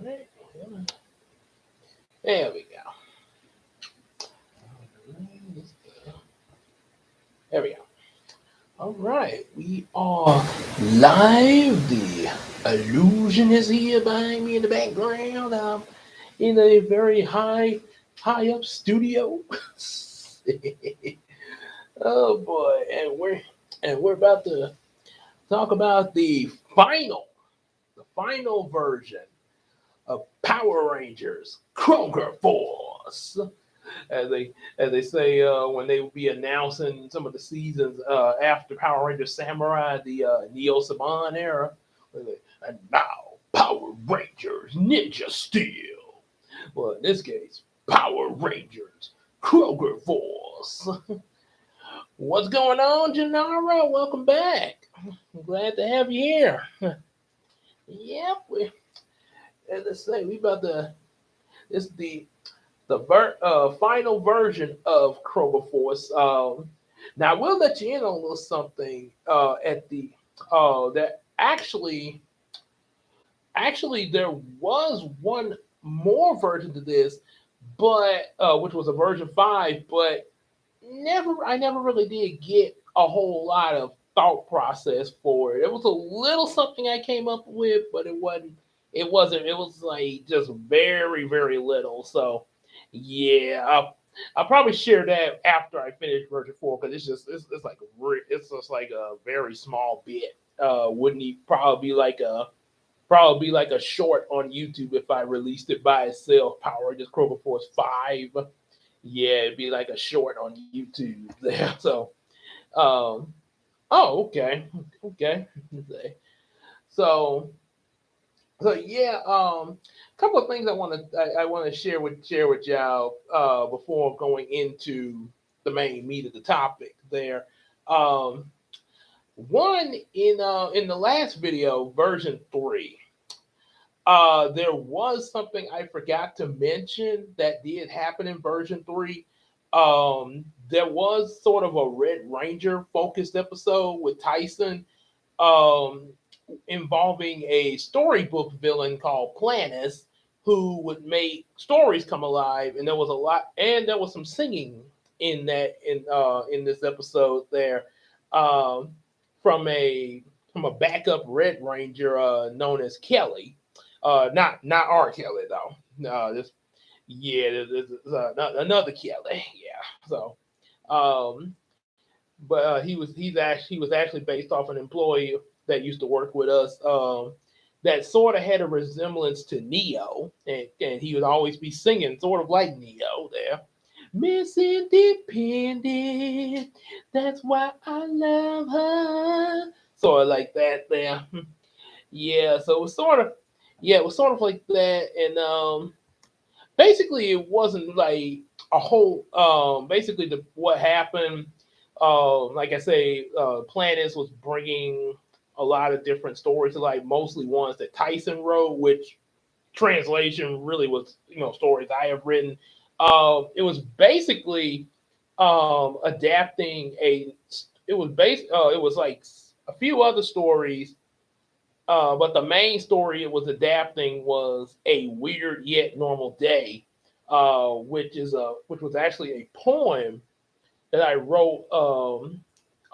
right. There we go. There we go. All right, we are live. The illusion is here behind me in the background. In a very high up studio. Oh boy, and we're about to talk about the final version of Power Rangers Kroger Force. As they say when they will be announcing some of the seasons after Power Rangers Samurai, the Neo Saban era. And now Power Rangers Ninja Steel. Well, in this case, Power Rangers Kroger Force. What's going on, Janara? Welcome back. I'm glad to have you here. Yep, as I say, we about to. This is the final version of Kroger Force. Now, I will let you in on a little something at the that actually there was one more version to this, but which was a version 5, but I never really did get a whole lot of thought process for it. It was a little something I came up with, but it was like just very, very little. So yeah, I'll probably share that after I finish version 4, because it's like it's just like a very small bit. Wouldn't he probably be like a short on YouTube if I released it by itself. Power Rangers Kroger Force 5. Yeah, it'd be like a short on YouTube there. So um oh, okay. Okay. So yeah, a couple of things I want to share with y'all before going into the main meat of the topic there. Um, one in the last video, version 3, there was something I forgot to mention that did happen in version 3. There was sort of a Red Ranger focused episode with Tyson, um, involving a storybook villain called Planus, who would make stories come alive, and there was some singing in this episode there, um, from a backup Red Ranger known as Kelly, not R. Kelly though. No, this yeah, another Kelly. Yeah, so um, but he was actually based off an employee that used to work with us, that sort of had a resemblance to Neo, and he would always be singing sort of like Neo there. Miss Independent, that's why I love her. Sort of like that there. Yeah, so it was sort of like that, and basically it wasn't like a whole basically what happened, like I say, Planets was bringing a lot of different stories to life, mostly ones that Tyson wrote, which translation really was, stories I have written. It was basically adapting it was like a few other stories, but the main story it was adapting was A Weird Yet Normal Day, which was actually a poem that I wrote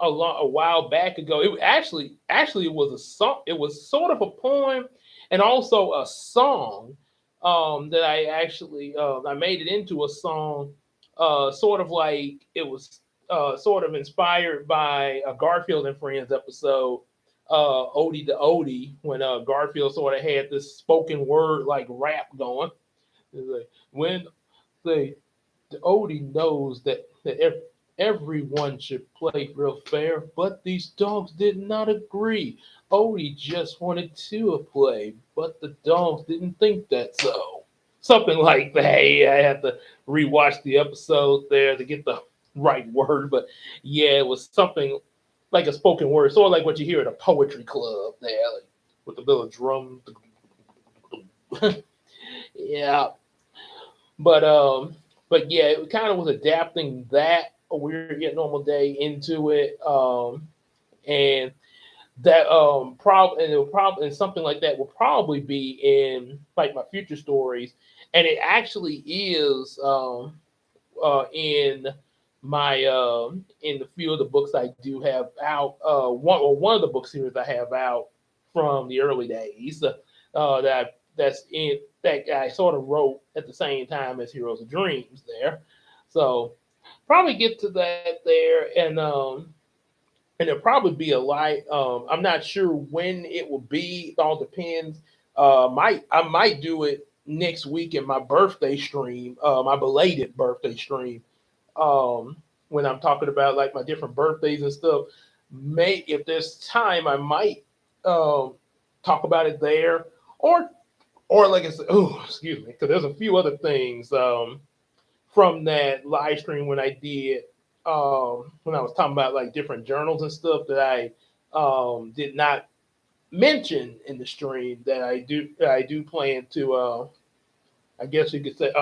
a while back ago. It actually it was a song. It was sort of a poem and also a song, that I made it into a song, sort of like it was sort of inspired by a Garfield and Friends episode, Odie the Odie, when Garfield sort of had this spoken word like rap going. It's like, when the Odie knows that everyone should play real fair, but these dogs did not agree. Odie just wanted to play, but the dogs didn't think that so. Something like that. Hey, I had to rewatch the episode there to get the right word, but yeah, it was something like a spoken word, sort of like what you hear at a poetry club there, like with the little drum. Yeah, but yeah, it kind of was adapting that A Weird Yet Normal Day into it, and that probably and it'll probably and something like that will probably be in like my future stories, and it actually is in my in the few of the books I do have out. One of the book series I have out from the early days that I sort of wrote at the same time as Heroes of Dreams there. So probably get to that there, and it'll probably be a light. I'm not sure when it will be. It all depends. Might I might do it next week in my birthday stream, my belated birthday stream. When I'm talking about like my different birthdays and stuff. May if there's time, I might um, talk about it there, or like I said, oh excuse me, because there's a few other things from that live stream when I did when I was talking about like different journals and stuff that I did not mention in the stream that I do plan to I guess you could say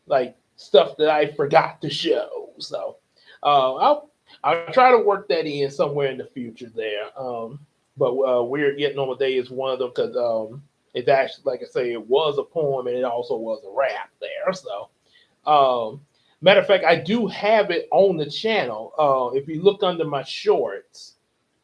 like stuff that I forgot to show. So I'll try to work that in somewhere in the future there. But Weird Yet Normal Day is one of them because it's actually like I say it was a poem and it also was a rap there. So matter of fact, I do have it on the channel. If you look under my shorts,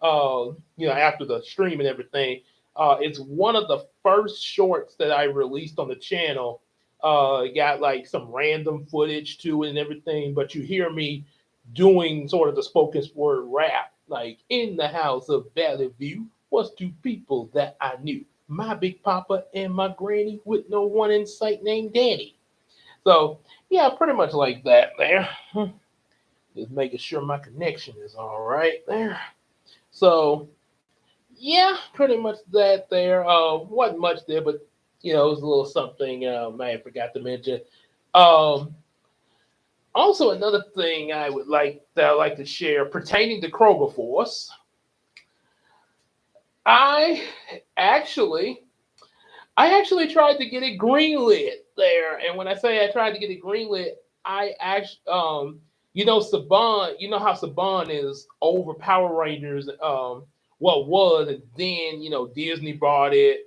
after the stream and everything, it's one of the first shorts that I released on the channel. It got like some random footage to it and everything, but you hear me doing sort of the spoken word rap, like in the house of Valley View was two people that I knew. My big papa and my granny with no one in sight named Danny. So yeah, pretty much like that there. Just making sure my connection is all right there. So yeah, pretty much that there. Wasn't much there, but it was a little something I forgot to mention. Um, Also, another thing I like to share pertaining to Kroger Force. I actually I actually tried to get it greenlit there, and when I say I tried to get it greenlit, I actually, Saban, you know how Saban is over Power Rangers, what was, and then Disney bought it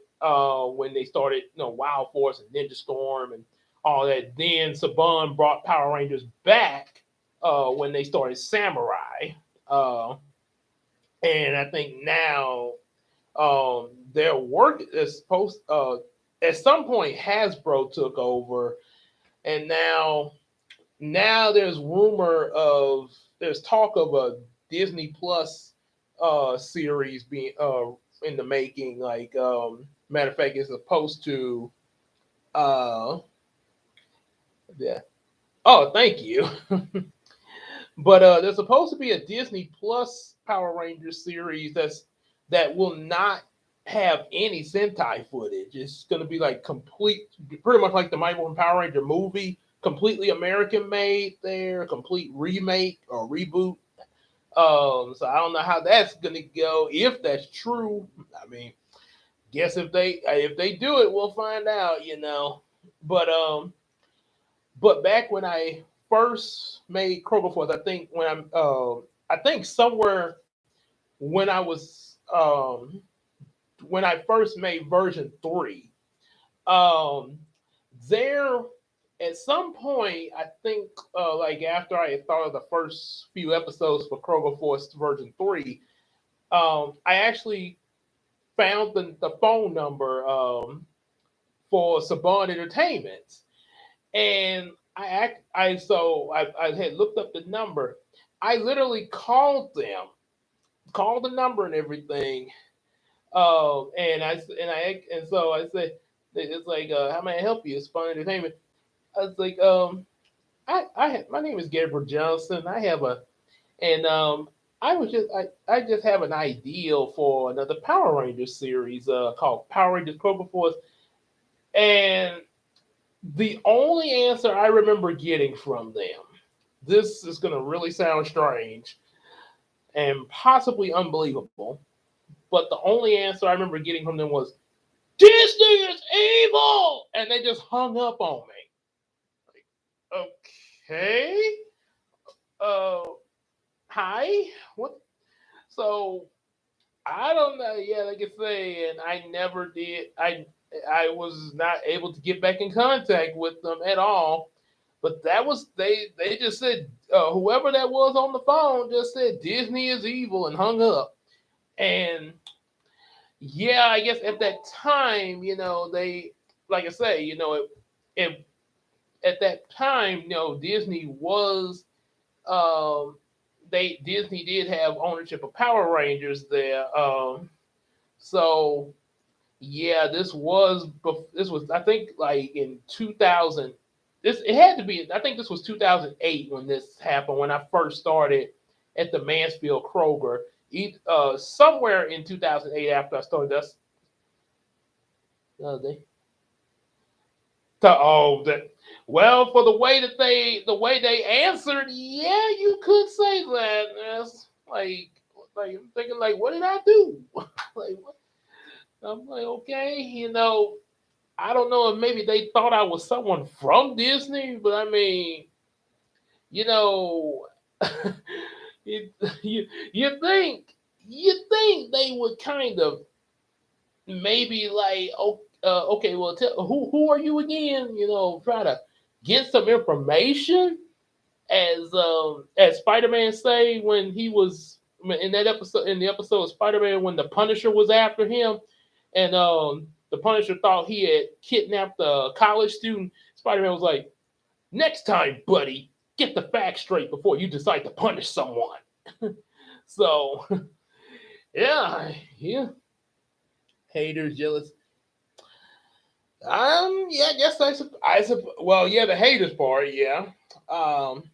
when they started, Wild Force and Ninja Storm and all that. Then Saban brought Power Rangers back when they started Samurai, uh, and I think now their work is supposed at some point Hasbro took over, and now there's talk of a Disney Plus series being in the making. Like matter of fact, it's supposed to uh yeah. Oh, thank you. But there's supposed to be a Disney Plus Power Rangers series that will not have any Sentai footage. It's going to be like pretty much like the Mighty Morphin Power Ranger movie, completely American made. There, complete remake or reboot. So I don't know how that's going to go. If that's true, I mean, guess if they do it, we'll find out. But back when I first made Kroger Force, I think I think somewhere when I was when I first made version 3, um, there at some point I think like after I had thought of the first few episodes for Kroger Force version 3, I actually found the phone number for Saban Entertainment. And I had looked up the number. I literally called the number and everything. And so I said, it's like, how may I help you? It's Fun Entertainment. I was like, my name is Gabriel Johnson. And I just have an ideal for another Power Rangers series called Power Rangers Kroger Force. And the only answer I remember getting from them, this is going to really sound strange and possibly unbelievable, but the only answer I remember getting from them was, Disney is evil! And they just hung up on me. Like, okay. Uh, Hi? What? So I don't know. Yeah, like I say, and I never did. I was not able to get back in contact with them at all. But that was they just said whoever that was on the phone just said Disney is evil and hung up. And yeah, I guess at that time, they like I say, it at that time, Disney was they Disney did have ownership of Power Rangers there. So yeah, this was I think like in 2000. This it had to be. I think this was 2008 when this happened. When I first started at the Mansfield Kroger, somewhere in 2008 after I started. That's they that. Well, for the way they answered, yeah, you could say that. That's like I'm thinking like, what did I do? Like what? I'm like, okay, I don't know if maybe they thought I was someone from Disney, but I mean, you know, you, you you think you think they would kind of maybe like, oh, okay, well, who are you again? Try to get some information, as Spider-Man say when he was in that episode in the episode of Spider-Man when the Punisher was after him, and the Punisher thought he had kidnapped a college student. Spider-Man was like, "Next time, buddy, get the facts straight before you decide to punish someone." So yeah, yeah, haters, jealous. Yeah, I guess well, yeah, the haters part, yeah. Um,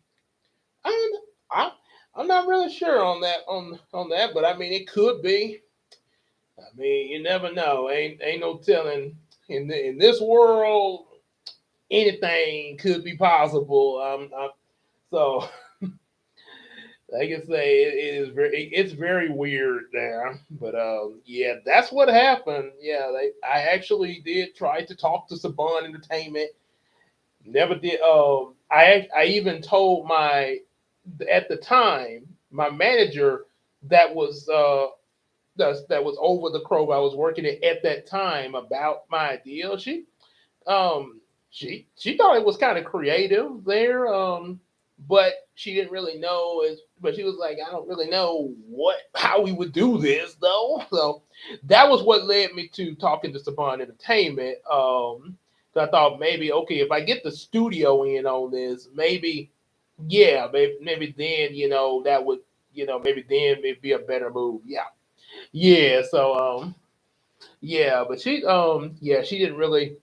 I'm, I, I'm not really sure on that, but I mean, it could be. I mean, you never know. Ain't no telling. In this world, anything could be possible. So, like I say, it's very weird there. But yeah, that's what happened. Yeah, I actually did try to talk to Saban Entertainment. Never did. I even told my at the time my manager that was that was over the Kroger I was working at that time about my idea. Um she thought it was kind of creative there, but she didn't really know as. But she was like, I don't really know how we would do this though. So that was what led me to talking to Saban Entertainment. So I thought maybe okay, if I get the studio in on this, maybe yeah, maybe then that would maybe then it'd be a better move. Yeah, yeah. So yeah, but yeah, she didn't really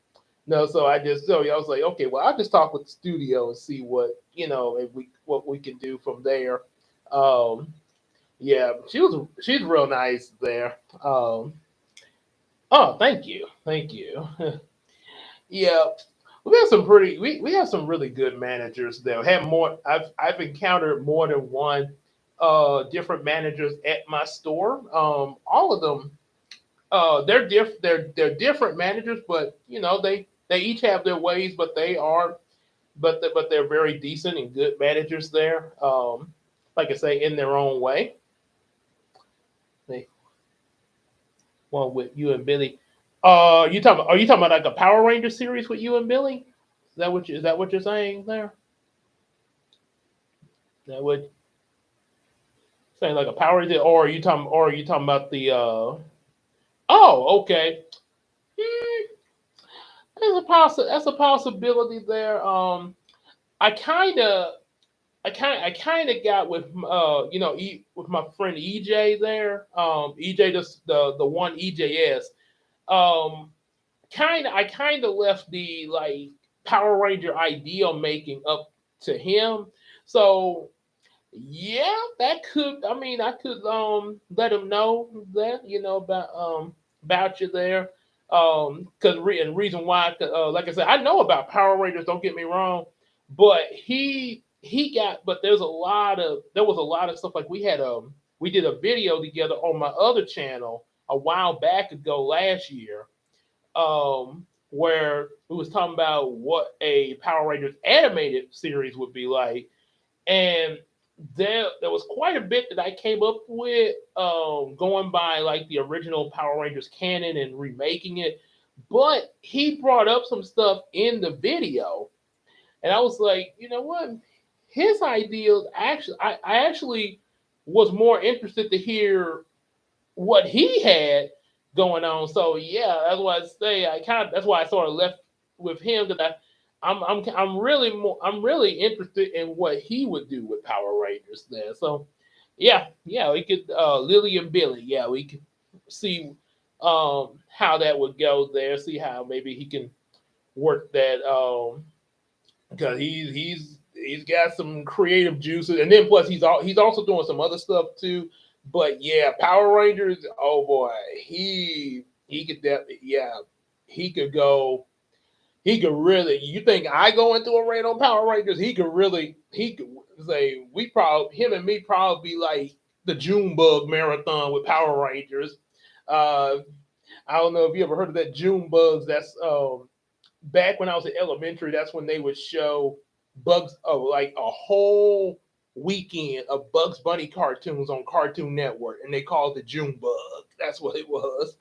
know. So I was like, okay, well, I'll just talk with the studio and see if what we can do from there. Um, yeah, she's real nice there. Oh, thank you. Yeah, we have some really good managers there. Have more I've encountered more than one different managers at my store. All of them they're different managers, but they each have their ways, but but they're very decent and good managers there. Like I say, in their own way. They one with you and Billy. Are you talking about like a Power Ranger series with you and Billy? Is that what you're saying there? That would saying like a Power Ranger, or are you talking about the oh, okay. Hmm, that's a possibility there. I kind of I kind of got with with my friend EJ there. EJ the one EJS. Um, I kind of left the like Power Ranger idea making up to him. So yeah, that could. I mean, I could let him know that about you there. And reason why, like I said, I know about Power Rangers. Don't get me wrong, but but there was a lot of stuff like we did a video together on my other channel a while back ago last year, where we was talking about what a Power Rangers animated series would be like, and there was quite a bit that I came up with, going by like the original Power Rangers canon and remaking it. But he brought up some stuff in the video, and I was like, you know what? His ideas actually, I actually was more interested to hear what he had going on. So yeah, that's why I say I kind of that's why I sort of left with him because I'm really interested in what he would do with Power Rangers there. So yeah, we could Lily and Billy. Yeah, we could see how that would go there. See how maybe he can work that because he's got some creative juices, and then plus he's also doing some other stuff too. But yeah, Power Rangers. Oh boy, he could definitely he could go. He could really. You think I go into a raid on Power Rangers? He could say we probably him and me probably be like the June Bug marathon with Power Rangers. Uh, I don't know if you ever heard of that June Bugs. That's back when I was in elementary, that's when they would show Bugs like a whole weekend of Bugs Bunny cartoons on Cartoon Network, and they called it June Bug. That's what it was.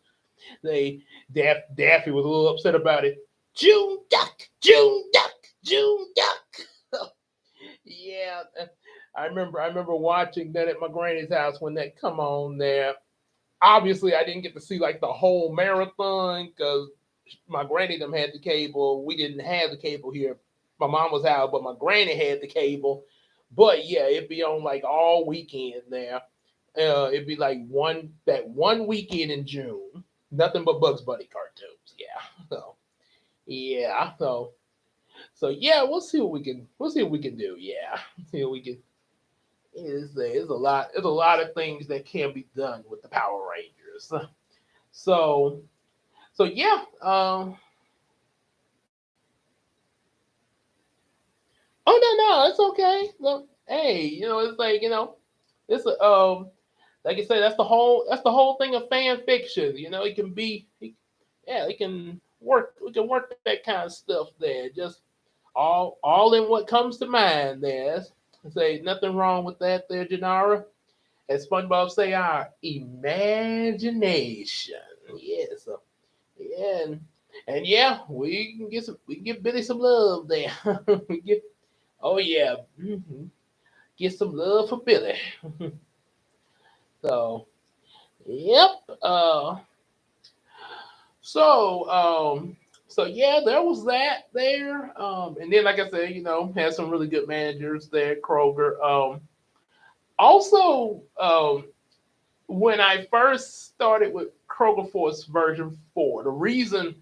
They Daffy was a little upset about it. June Duck, June Duck, June Duck. Yeah, I remember watching that at my granny's house when that come on there. Obviously, I didn't get to see like the whole marathon because my granny them had the cable. We didn't have the cable here. My mom was out, but my granny had the cable. But yeah, it'd be on like all weekend there. It'd be like one weekend in June, nothing but Bugs Bunny cartoons. Yeah, so yeah, so yeah, we'll see what we can do. Yeah, see what we can. There's a lot of things that can be done with the Power Rangers. So yeah, oh no, it's okay. Look, hey, it's like it's a like I said, that's the whole thing of fan fiction. It can yeah, we can work that kind of stuff there. Just all in what comes to mind there. Say nothing wrong with that there, Janara. As SpongeBob say, our imagination. Yes, yeah, and yeah, we can give Billy some love there. we get Oh yeah, get some love for Billy. So yep. So so yeah, there was that there. And then like I said, had some really good managers there, Kroger. Also, when I first started with Kroger Force version 4, the reason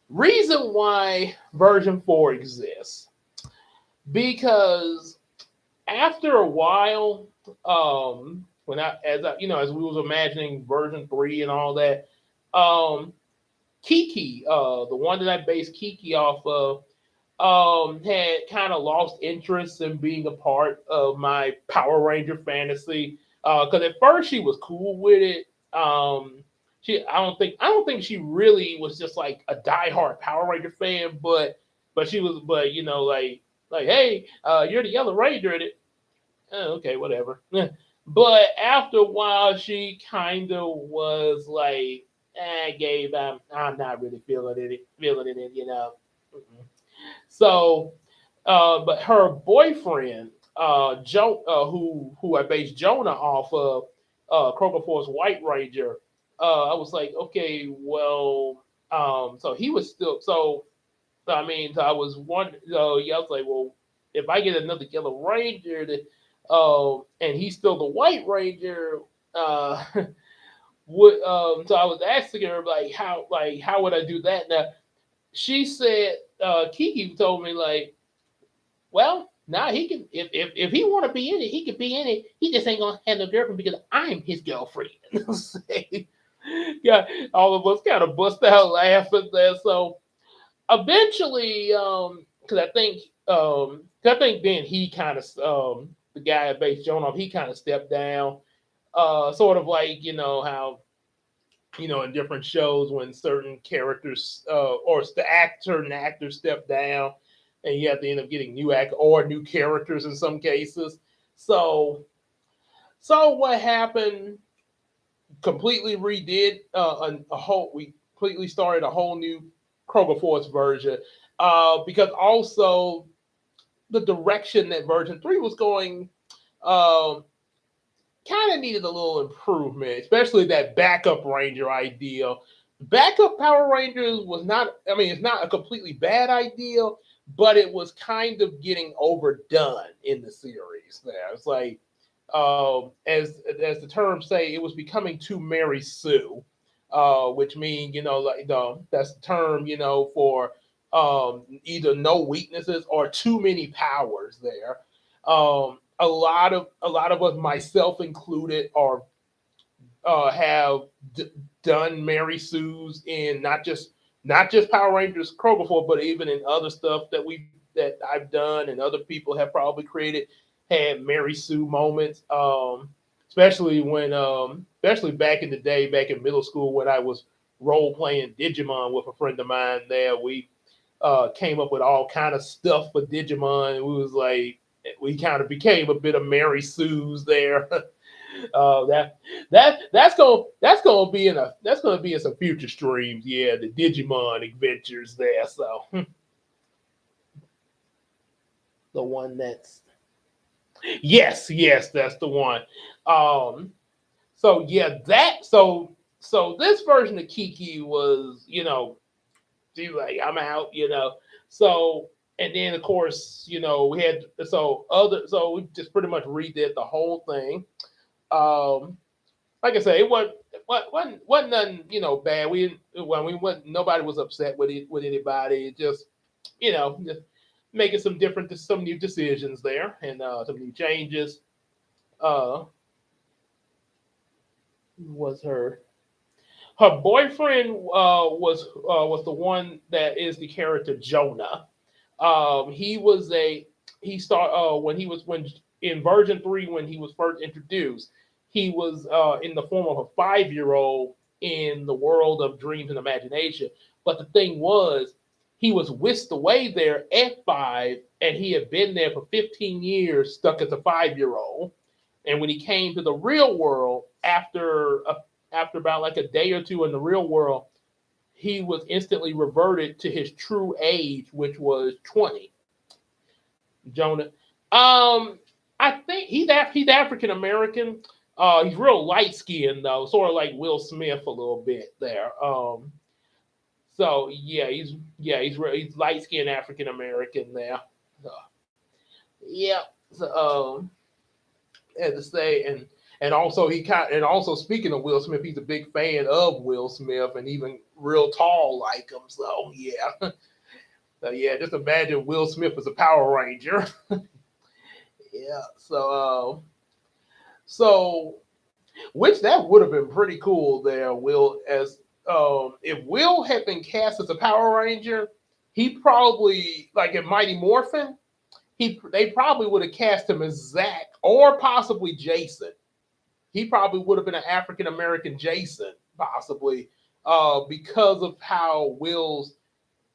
why version 4 exists because after a while, when as we was imagining version 3 and all that, um, Kiki, the one that I based Kiki off of, had kind of lost interest in being a part of my Power Ranger fantasy. Because at first she was cool with it. I don't think she really was just like a diehard Power Ranger fan, but she was, but like hey, you're the Yellow Ranger, and okay, whatever. But after a while, she kind of was like, Gabe, I'm not really feeling it. Mm-mm. So, but her boyfriend, who I based Jonah off of, Kroger Force White Ranger, I was like, okay, well, so he was still I mean, so I was wondering, yeah, I was like, well, if I get another Yellow Ranger, and he's still the White Ranger, uh, so I was asking her how would I do that? Now she said, Kiki told me like, well, now he can if he want to be in it, he can be in it. He just ain't gonna have no girlfriend because I'm his girlfriend. Yeah, all of us kind of bust out laughing there. So eventually, because I think then he kind of the guy at base Jonoff, he kind of stepped down. Sort of like how in different shows when certain characters or certain actors step down, and you have to end up getting new act or new characters in some cases. So so what happened? Completely redid a whole. We completely started a whole new Kroger Force version because also the direction that version 3 was going um, kind of needed a little improvement, especially that backup ranger idea. Backup Power Rangers was not, I mean, it's not a completely bad idea, but it was kind of getting overdone in the series there. It's like, as the terms say, it was becoming too Mary Sue, which means, like that's the term, for either no weaknesses or too many powers there. A lot of us, myself included, are have done Mary Sue's in not just Power Rangers Kroger for, but even in other stuff that I've done and other people have probably created had Mary Sue moments. Especially especially back in the day, back in middle school when I was role playing Digimon with a friend of mine. There we came up with all kind of stuff for Digimon. We was like we kind of became a bit of Mary Sue's there. That's gonna be in some future streams. Yeah, the Digimon adventures there. So the one that's yes, that's the one. Um, so yeah, so this version of Kiki was, she was like, I'm out, So and then of course, we had so we just pretty much redid the whole thing. Um, like I say, it wasn't nothing, bad. We wasn't nobody was upset with anybody. It just making some new decisions there and some new changes. Uh, was her boyfriend was the one that is the character Jonah. He was a he start when in version 3 when he was first introduced, he was in the form of a 5-year old in the world of dreams and imagination. But the thing was, he was whisked away there at 5, and he had been there for 15 years, stuck as a 5-year old. And when he came to the real world after about like a day or two in the real world, he was instantly reverted to his true age, which was 20. Jonah. I think he's African American. He's real light skinned though, sort of like Will Smith a little bit there. So he's light skinned African American there. So, yeah. So as to say, and also speaking of Will Smith, he's a big fan of Will Smith and even real tall like him. So yeah. So yeah, just imagine Will Smith as a Power Ranger. Yeah. So which that would have been pretty cool there, Will, as if Will had been cast as a Power Ranger, he probably like in Mighty Morphin, they probably would have cast him as Zach or possibly Jason. He probably would have been an African American Jason, possibly, because of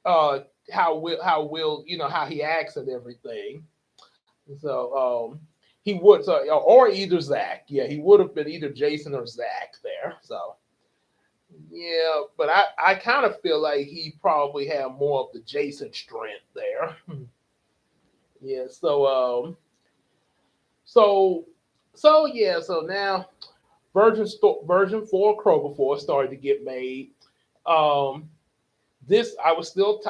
uh how Will, how he acts and everything. So he would or either Zach. Yeah, he would have been either Jason or Zach there. So yeah, but I kind of feel like he probably had more of the Jason strength there. Yeah, so yeah, so now version 4 Kroger 4 started to get made. Um, this I was still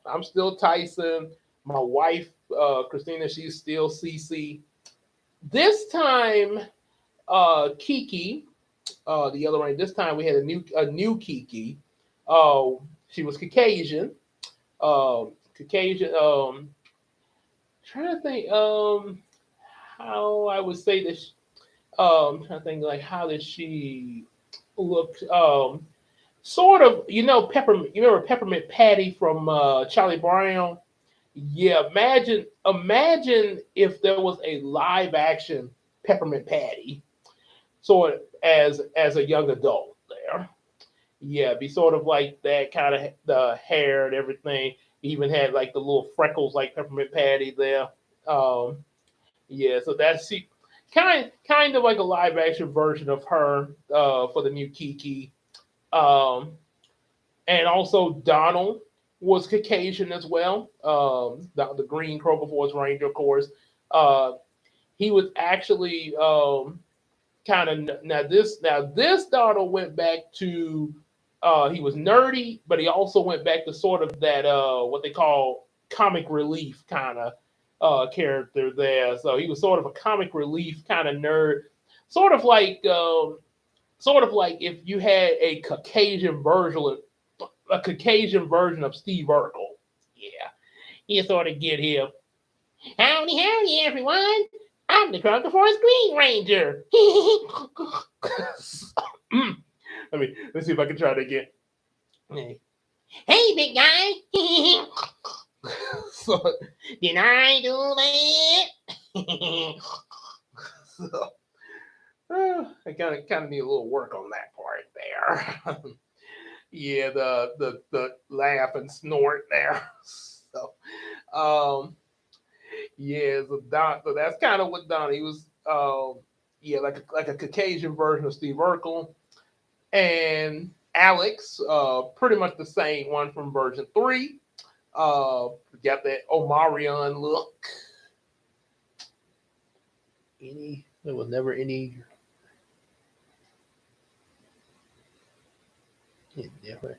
I'm still Tyson. My wife Christina, she's still CC. This time, Kiki, the other one. This time we had a new Kiki. Uh, she was Caucasian. Caucasian. Trying to think. How I would say this. Trying to think like how did she look? Sort of. Peppermint. You remember Peppermint Patty from Charlie Brown? Yeah, imagine if there was a live action Peppermint Patty, sort of as a young adult there. Yeah, be sort of like that kind of the hair and everything. Even had like the little freckles like Peppermint Patty there. Um, yeah, so kind of like a live action version of her for the new Kiki. Um, and also Donald was Caucasian as well. The green Kroger Forest Ranger, of course. Uh, he was actually kind of now this Donald went back to he was nerdy, but he also went back to sort of that what they call comic relief kind of character there. So he was sort of a comic relief kind of nerd, sort of like sort of like if you had a Caucasian version of Steve Urkel. Yeah, you sort of get him. Howdy, howdy, everyone. I'm the Kroger Forest Green Ranger. Let's see if I can try that again. Hey, big guy. So, did I do that? So, I kind of need a little work on that part there. Yeah, the laugh and snort there. So, um, yeah, so that's kind of what Don. He was, yeah, like a Caucasian version of Steve Urkel, and Alex, pretty much the same one from version 3. Got that Omarion look. There was never any different.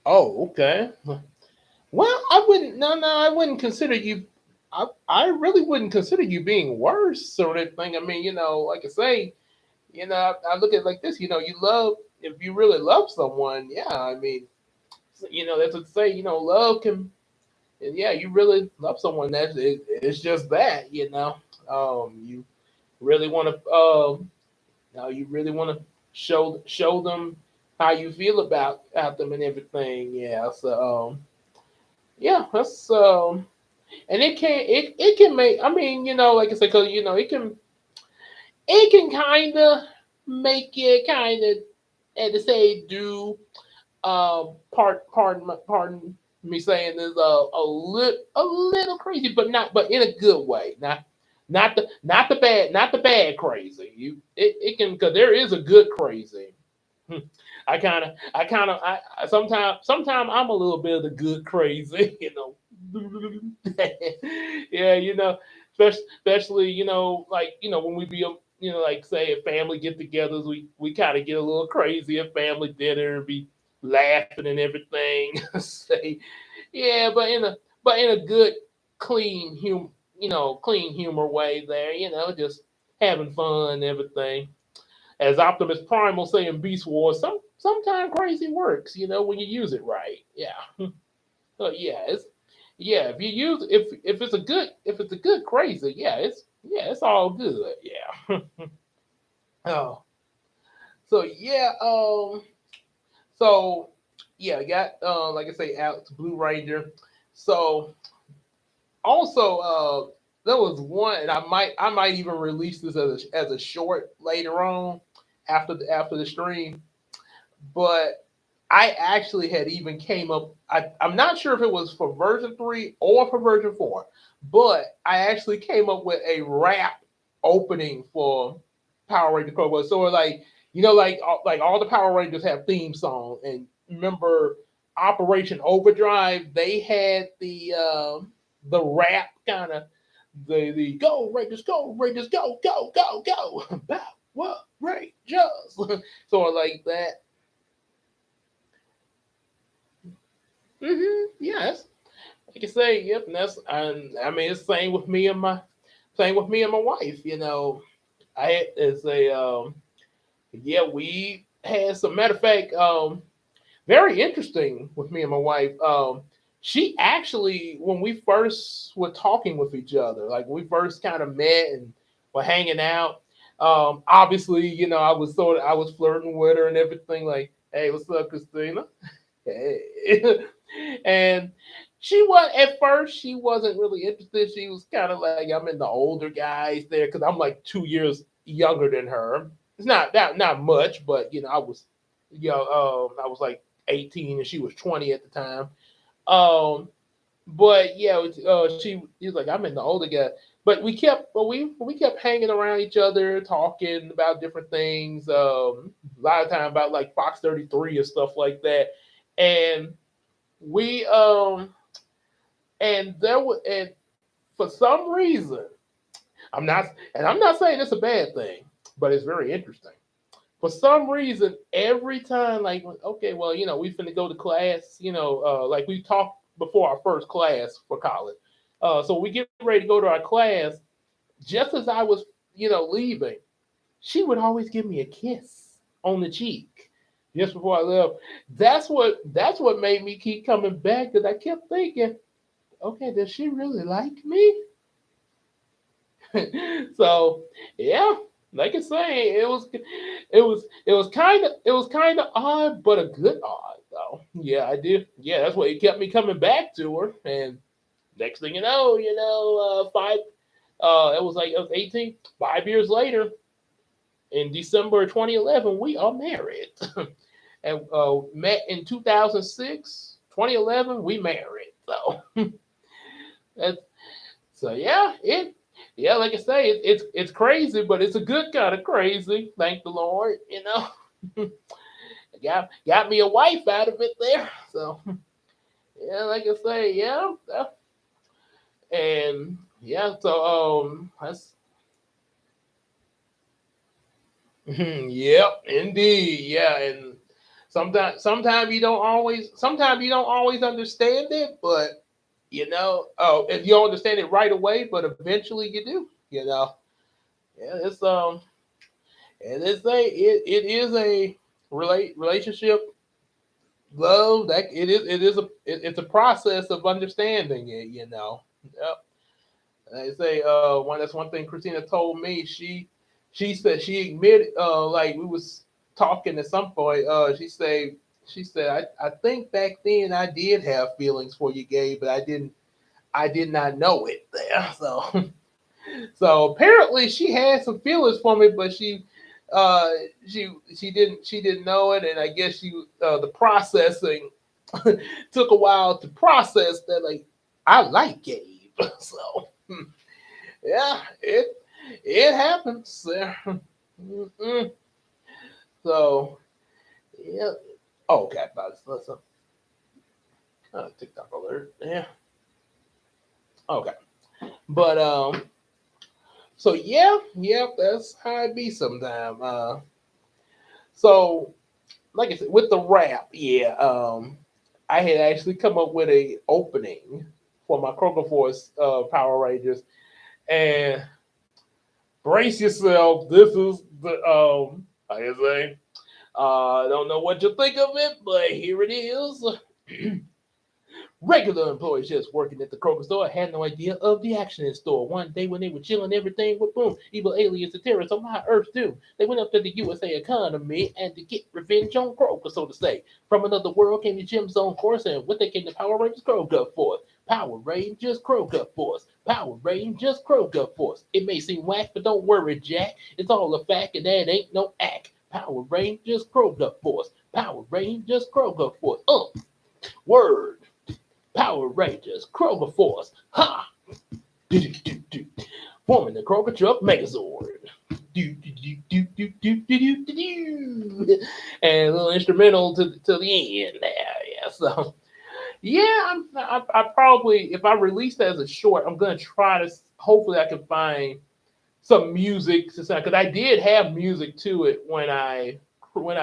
Oh, okay. Well, I wouldn't. No, I wouldn't consider you. I really wouldn't consider you being worse, sort of thing. I mean, like I say, I look at it like this. You love if you really love someone. Yeah, I mean, that's what say. Love can. And yeah, you really love someone. It's just that. You really want to. You really want to show them how you feel about them and everything. Yeah. So yeah, that's and it can make. I mean, like I said, because it can kind of make you kind of, as to say, do pardon me saying this a little crazy, but in a good way, not the bad crazy. It can, because there is a good crazy. Hmm. I sometimes I'm a little bit of the good crazy, yeah, especially like when we be like say at family get-togethers, we kind of get a little crazy at family dinner and be laughing and everything. Say yeah, but in a good clean humor way there, just having fun and everything. As Optimus Prime will say in Beast Wars, sometimes crazy works, when you use it right. Yeah. So yeah, if it's a good crazy, it's all good. Yeah. Oh, so yeah, so yeah, I got like I say, Alex Blue Ranger. So also there was one, and I might even release this as a short later on after the stream. But I actually had even came up. I'm not sure if it was for version 3 or for version 4, but I actually came up with a rap opening for Power Ranger Cobra. So like like all the Power Rangers have theme song, and remember Operation Overdrive? They had the rap kind of the go Rangers go Power Rangers sort of like that. Yes, like I say, yep. And I mean, it's same with me and my wife. I it's a yeah. We had some matter of fact, very interesting with me and my wife. She actually, when we first were talking with each other, like we first kind of met and were hanging out. Obviously, I was flirting with her and everything. Like, hey, what's up, Christina? Hey. And at first she wasn't really interested. She was kind of like, I'm in the older guys there because I'm like 2 years younger than her. It's not much, but I was like 18 and she was 20 at the time. Um, but yeah, he was like, I'm in the older guy. But we kept hanging around each other, talking about different things. A lot of time about like Fox 33 and stuff like that. And we and there was and for some reason, I'm not saying it's a bad thing, but it's very interesting. For some reason, every time, like, okay, well, we finna go to class, like we talked before our first class for college. So we get ready to go to our class. Just as I was, leaving, she would always give me a kiss on the cheek just before I left. That's what made me keep coming back because I kept thinking, okay, does she really like me? So yeah, like I say, it was kind of odd, but a good odd though. Yeah, I did. Yeah, that's what it kept me coming back to her. And next thing it was 18. 5 years later, in December 2011, we are married, and met in 2006. 2011, we married. So that's So yeah, like I say, it's crazy, but it's a good kind of crazy. Thank the Lord, got me a wife out of it there. So yeah, like I say, and yeah, so that's yep, indeed, yeah, and sometimes you don't always understand it, but if you don't understand it right away, but eventually you do, yeah, it is a relationship love that it's a process of understanding it. Yep. They say that's one thing Christina told me. She said she admitted like we was talking at some point. She said I think back then I did have feelings for you, Gabe, but I did not know it there. So apparently she had some feelings for me, but uh, she didn't know it, and I guess the processing took a while to process that. Like I like Gabe, so yeah, it happens. Yeah. Mm-mm. So yeah. Oh, okay, about listen. TikTok alert. Yeah. Okay, but so yeah, that's how it be sometime. So like I said, with the rap, yeah, I had actually come up with a opening for my Kroger Force Power Rangers, and brace yourself. This is the I can say, I don't know what you think of it, but here it is. Regular employees just working at the Kroger store had no idea of the action in store. One day when they were chilling, everything went boom. Evil aliens and terrorists on my earth too. They went up to the USA economy and to get revenge on Kroger, so to say. From another world came the Gem Zone Force, and what they came to Power Rangers Kroger Force. Power Rangers Kroger Force. Power Rangers Kroger Force. It may seem whack, but don't worry, Jack. It's all a fact, and that ain't no act. Power Rangers Kroger Force. Power Rangers Kroger Force. Word. Power Rangers, Kroger Force, ha! Do, do, do, do. Forming the Kroger Truck Megazord. Do, do, do, do, do, do, do, do, do. And a little instrumental to the end there. Yeah, so yeah, I probably if I release that as a short, I'm gonna try to hopefully I can find some music to sound because I did have music to it when I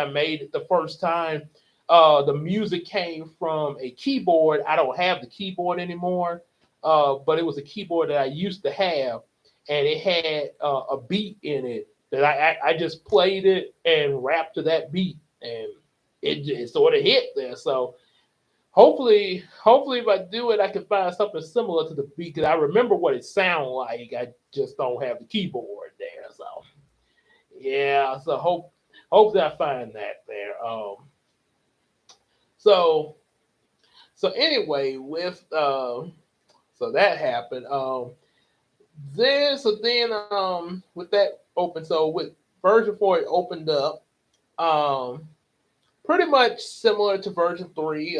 made it the first time. The music came from a keyboard. I don't have the keyboard anymore, but it was a keyboard that I used to have, and it had a beat in it that I just played it and rapped to that beat, and it sort of hit there. So hopefully, if I do it, I can find something similar to the beat because I remember what it sounded like. I just don't have the keyboard there. So yeah, so hopefully I find that there. So so anyway, with so that happened. Then with that open, so with version 4 it opened up. Um, Pretty much similar to version 3.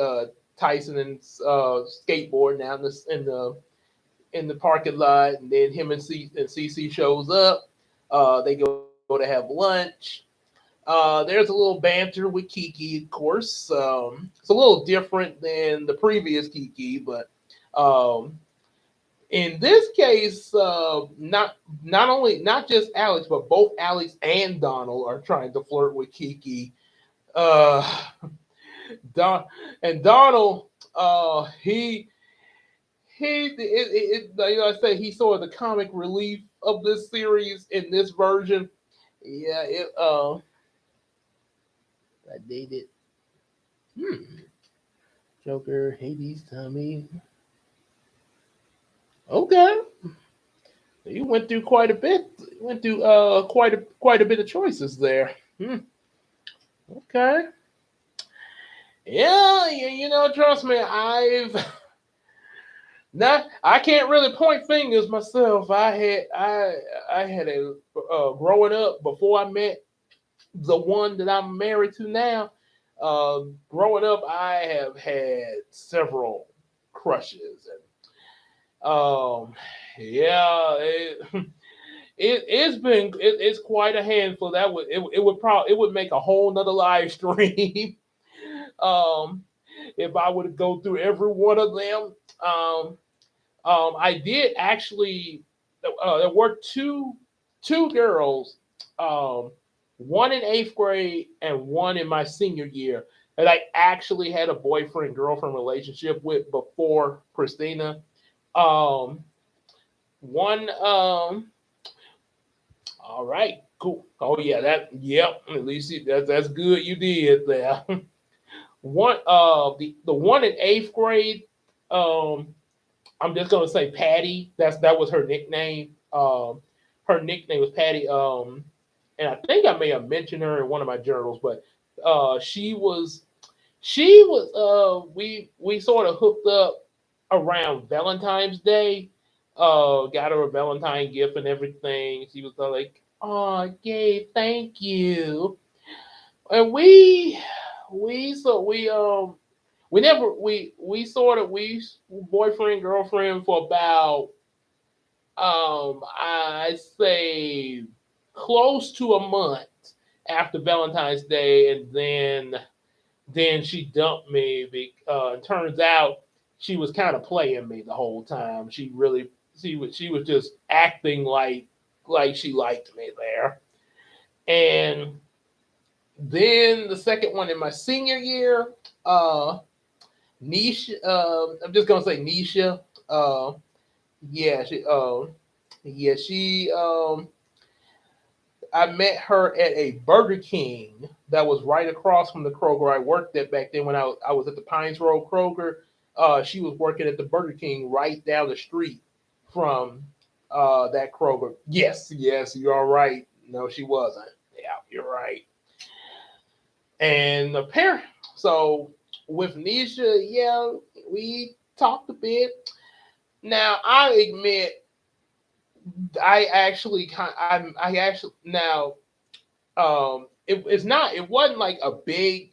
Tyson and skateboarding out in the parking lot, and then him and CC shows up. They go to have lunch. There's a little banter with Kiki, of course. It's a little different than the previous Kiki, but um, in this case, not just Alex, but both Alex and Donald are trying to flirt with Kiki. Uh, Don and Donald, I say he's sort of the comic relief of this series in this version. Yeah, I dated hmm, Joker, Hades, Tommy. Okay, you went through quite a bit. You went through quite a bit of choices there. Hmm. Okay. Yeah, trust me, I can't really point fingers myself. I had a growing up before I met the one that I'm married to now. Growing up, I have had several crushes, and yeah, it's quite a handful. It would make a whole nother live stream. um, if I would go through every one of them. Um, I did actually. There were two girls, um, one in eighth grade and one in my senior year, that I actually had a boyfriend girlfriend relationship with before Christina. Um, one. All right. Cool. Oh yeah. Yep. At least that's good. You did there. One. The one in eighth grade. Um, I'm just gonna say Patty. That was her nickname. Her nickname was Patty. And I think I may have mentioned her in one of my journals, but she was we sort of hooked up around Valentine's Day. Got her a Valentine gift and everything. She was like, "Oh, yay, thank you." And we never we sort of we boyfriend girlfriend for about I say close to a month after Valentine's Day, and then she dumped me. It turns out she was kind of playing me the whole time. She was just acting like she liked me there. And then the second one in my senior year, uh, Nisha. I'm just gonna say Nisha. Yeah, she. I met her at a Burger King that was right across from the Kroger I worked at back then when I was at the Pines Road Kroger. She was working at the Burger King right down the street from that Kroger. Yes, you're right. No, she wasn't. Yeah, you're right. And the pair. So with Nisha, yeah, we talked a bit. Now I admit, I actually now it wasn't like a big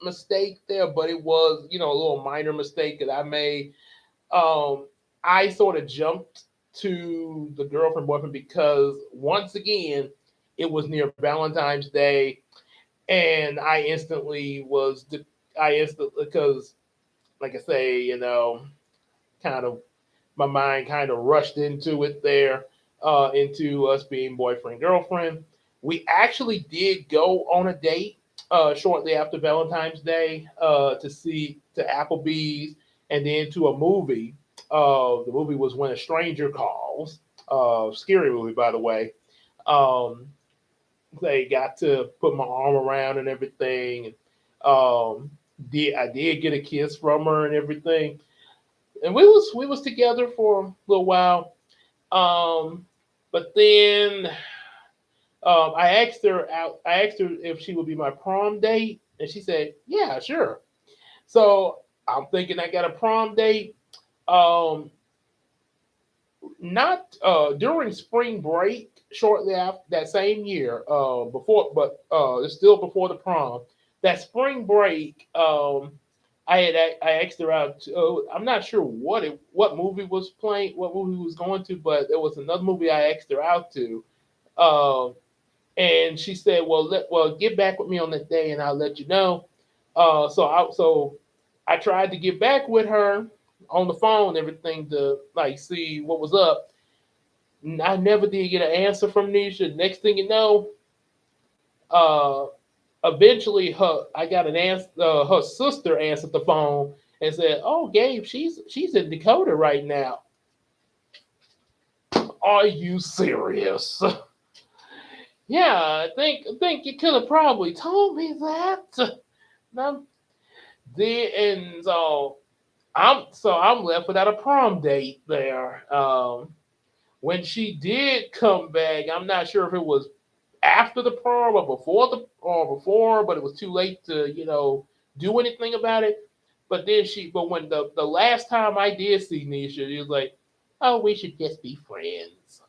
mistake there, but it was a little minor mistake that I made. Um, I sort of jumped to the girlfriend boyfriend because once again it was near Valentine's Day, and I instantly because like I say, kind of my mind kind of rushed into it there, into us being boyfriend girlfriend. We actually did go on a date shortly after Valentine's Day to Applebee's and then to a movie. The movie was When a Stranger Calls. Scary movie, by the way. Um, they got to put my arm around and everything. I did get a kiss from her and everything, and we was together for a little while. Um, but then I asked her if she would be my prom date, and she said, "Yeah, sure." So I'm thinking I got a prom date. Um, not during spring break, shortly after that same year. Before, but it's still before the prom. That spring break. I asked her out. I'm not sure what movie was playing, what movie was going to, but there was another movie I asked her out to. Um, and she said, well, get back with me on that day, and I'll let you know. So I tried to get back with her on the phone, and everything to like see what was up. I never did get an answer from Nisha. Next thing you know, uh, eventually her I got an answer. Her sister answered the phone and said, "Oh, Gabe, she's in Dakota right now." Are you serious? Yeah, I think you could have probably told me that. No, and so I'm left without a prom date there. When she did come back, I'm not sure if it was after the prom or before, but it was too late to do anything about it. But when the last time I did see Nisha, she was like, "Oh, we should just be friends."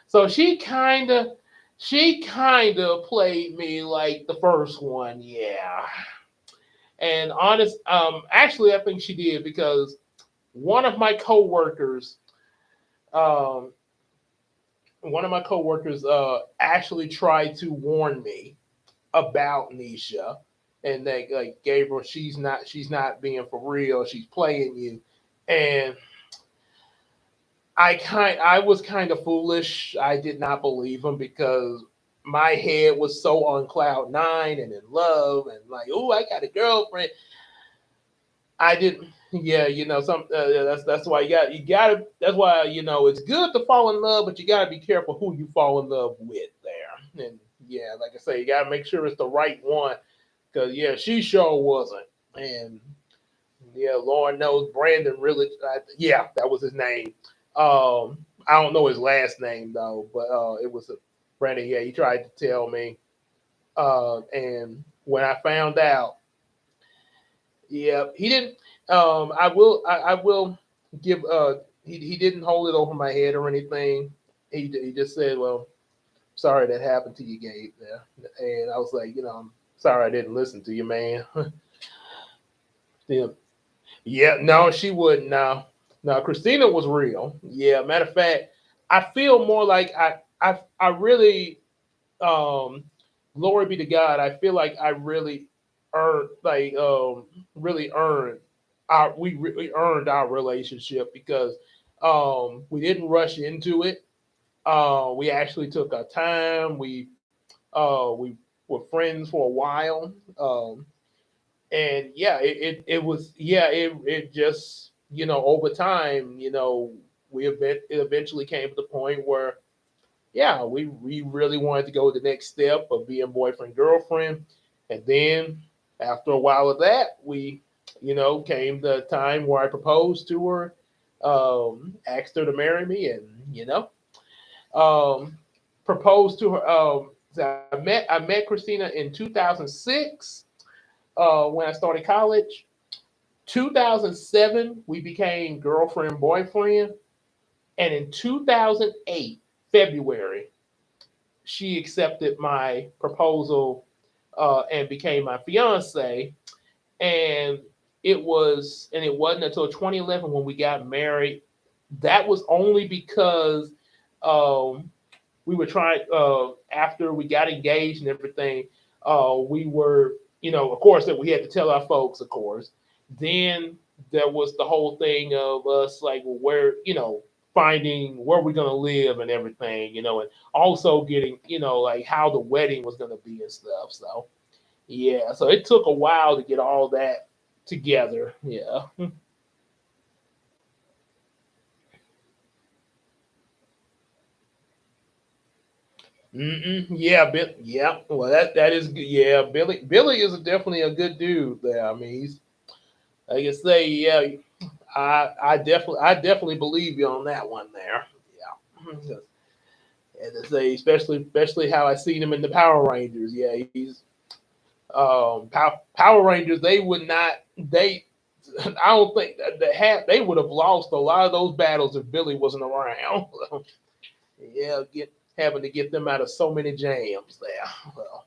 So she kind of played me like the first one, yeah. And actually, I think she did because one of my coworkers, um, one of my coworkers, actually tried to warn me about Nisha, and they like Gabriel, she's not being for real. She's playing you, and I was kind of foolish. I did not believe him because my head was so on cloud nine and in love and like, oh, I got a girlfriend. I didn't. Yeah, that's why you got to that's why it's good to fall in love, but you got to be careful who you fall in love with there. And yeah, like I say, you got to make sure it's the right one because yeah, she sure wasn't. And yeah, Lord knows Brandon really. Yeah, that was his name. I don't know his last name though, but it was Brandon. Yeah, he tried to tell me, and when I found out, yeah, he didn't. I will give. He didn't hold it over my head or anything. He just said, "Well, sorry that happened to you, Gabe." There, and I was like, I'm sorry I didn't listen to you, man. Yeah, yeah, no, she wouldn't. No, no, Christina was real. Yeah, matter of fact, I feel more like I really, um, glory be to God. I feel like I really earned we earned our relationship because we didn't rush into it. We actually took our time. We were friends for a while. And yeah, it was yeah it just over time it eventually came to the point where yeah we really wanted to go the next step of being boyfriend girlfriend, and then after a while of that we came the time where I proposed to her, asked her to marry me, and um, proposed to her. So I met Christina in 2006 when I started college. 2007, we became girlfriend boyfriend, and in 2008 February, she accepted my proposal and became my fiance. And it wasn't until 2011 when we got married. That was only because um, we were trying after we got engaged and everything. We were, of course, that we had to tell our folks, of course. Then there was the whole thing of us like, well, where, finding where we're gonna live and everything, and also getting, like how the wedding was gonna be and stuff. So yeah, so it took a while to get all that together. Yeah. Yeah, yeah. Well, that is good. Yeah, Billy is definitely a good dude. There. I mean, he's like I say. Yeah, I definitely believe you on that one there. Yeah. And to say, especially how I seen him in the Power Rangers. Yeah, he's Power Rangers. They would not. They. I don't think they would have lost a lot of those battles if Billy wasn't around. Yeah, having to get them out of so many jams there. Well,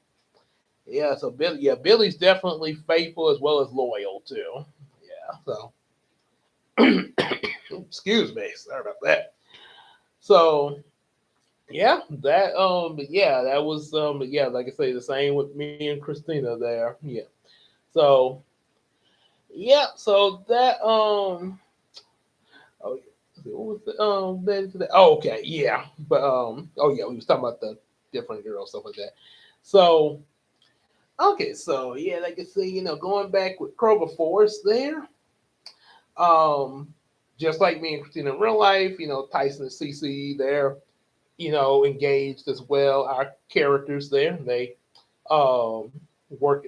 Yeah, so Billy, yeah, Billy's definitely faithful as well as loyal too. Yeah, so excuse me, sorry about that. So yeah, yeah, that was yeah, like I say, the same with me and Christina there. Yeah. So yeah, so that oh yeah, what was the then today? Oh, okay, yeah. But oh yeah, we was talking about the different girls, stuff like that. So okay, so yeah, like I say, going back with Kroger Forest there, um, just like me and Christina in real life, Tyson and CC there, engaged as well. Our characters there, they um work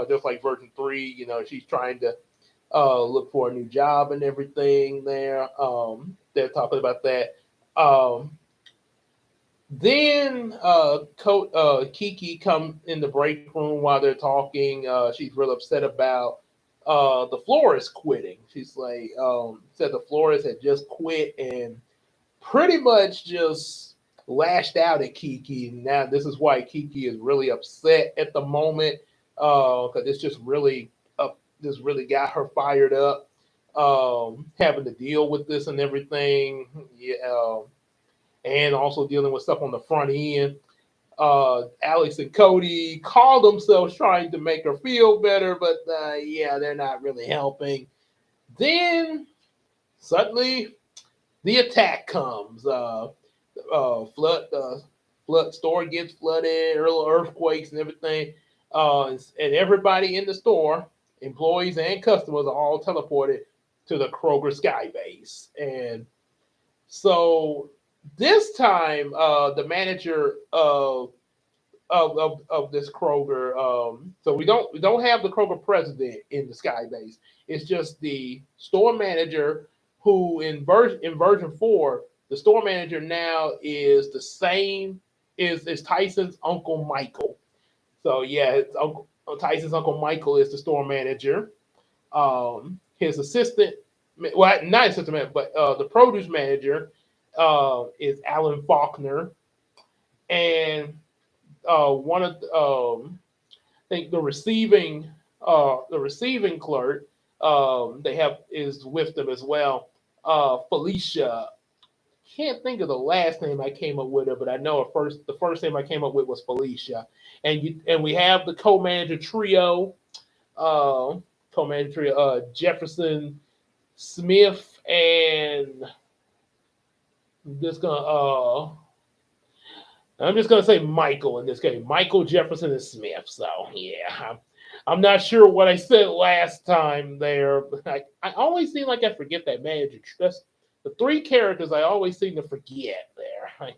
just like Virgin 3. She's trying to look for a new job and everything there. They're talking about that. Um, then Kiki come in the break room while they're talking. She's real upset about the florist quitting. She's like, said the florist had just quit and pretty much just lashed out at Kiki. Now this is why Kiki is really upset at the moment because it's just really up. This really got her fired up. Having to deal with this and everything. Yeah, and also dealing with stuff on the front end. Alex and Cody called themselves trying to make her feel better, but yeah, they're not really helping. Then suddenly the attack comes. Flood, flood store gets flooded, early earthquakes and everything, and everybody in the store, employees and customers, are all teleported to the Kroger Sky Base, and so this time, the manager of this Kroger. So we don't have the Kroger president in the Sky Base. It's just the store manager who in version 4, the store manager now is the same is Tyson's uncle Michael. So yeah, Tyson's uncle Michael is the store manager. His assistant, well, not assistant, but the produce manager is Alan Faulkner, and one of I think the receiving clerk they have is with them as well. Felicia, can't think of the last name I came up with her, but I know the first name I came up with was Felicia, and we have the co-manager trio, uh, Jefferson Smith and I'm just gonna say Michael in this case. Michael Jefferson and Smith. So yeah, I'm not sure what I said last time there, but I always seem like I forget that manager. That's the three characters I always seem to forget there.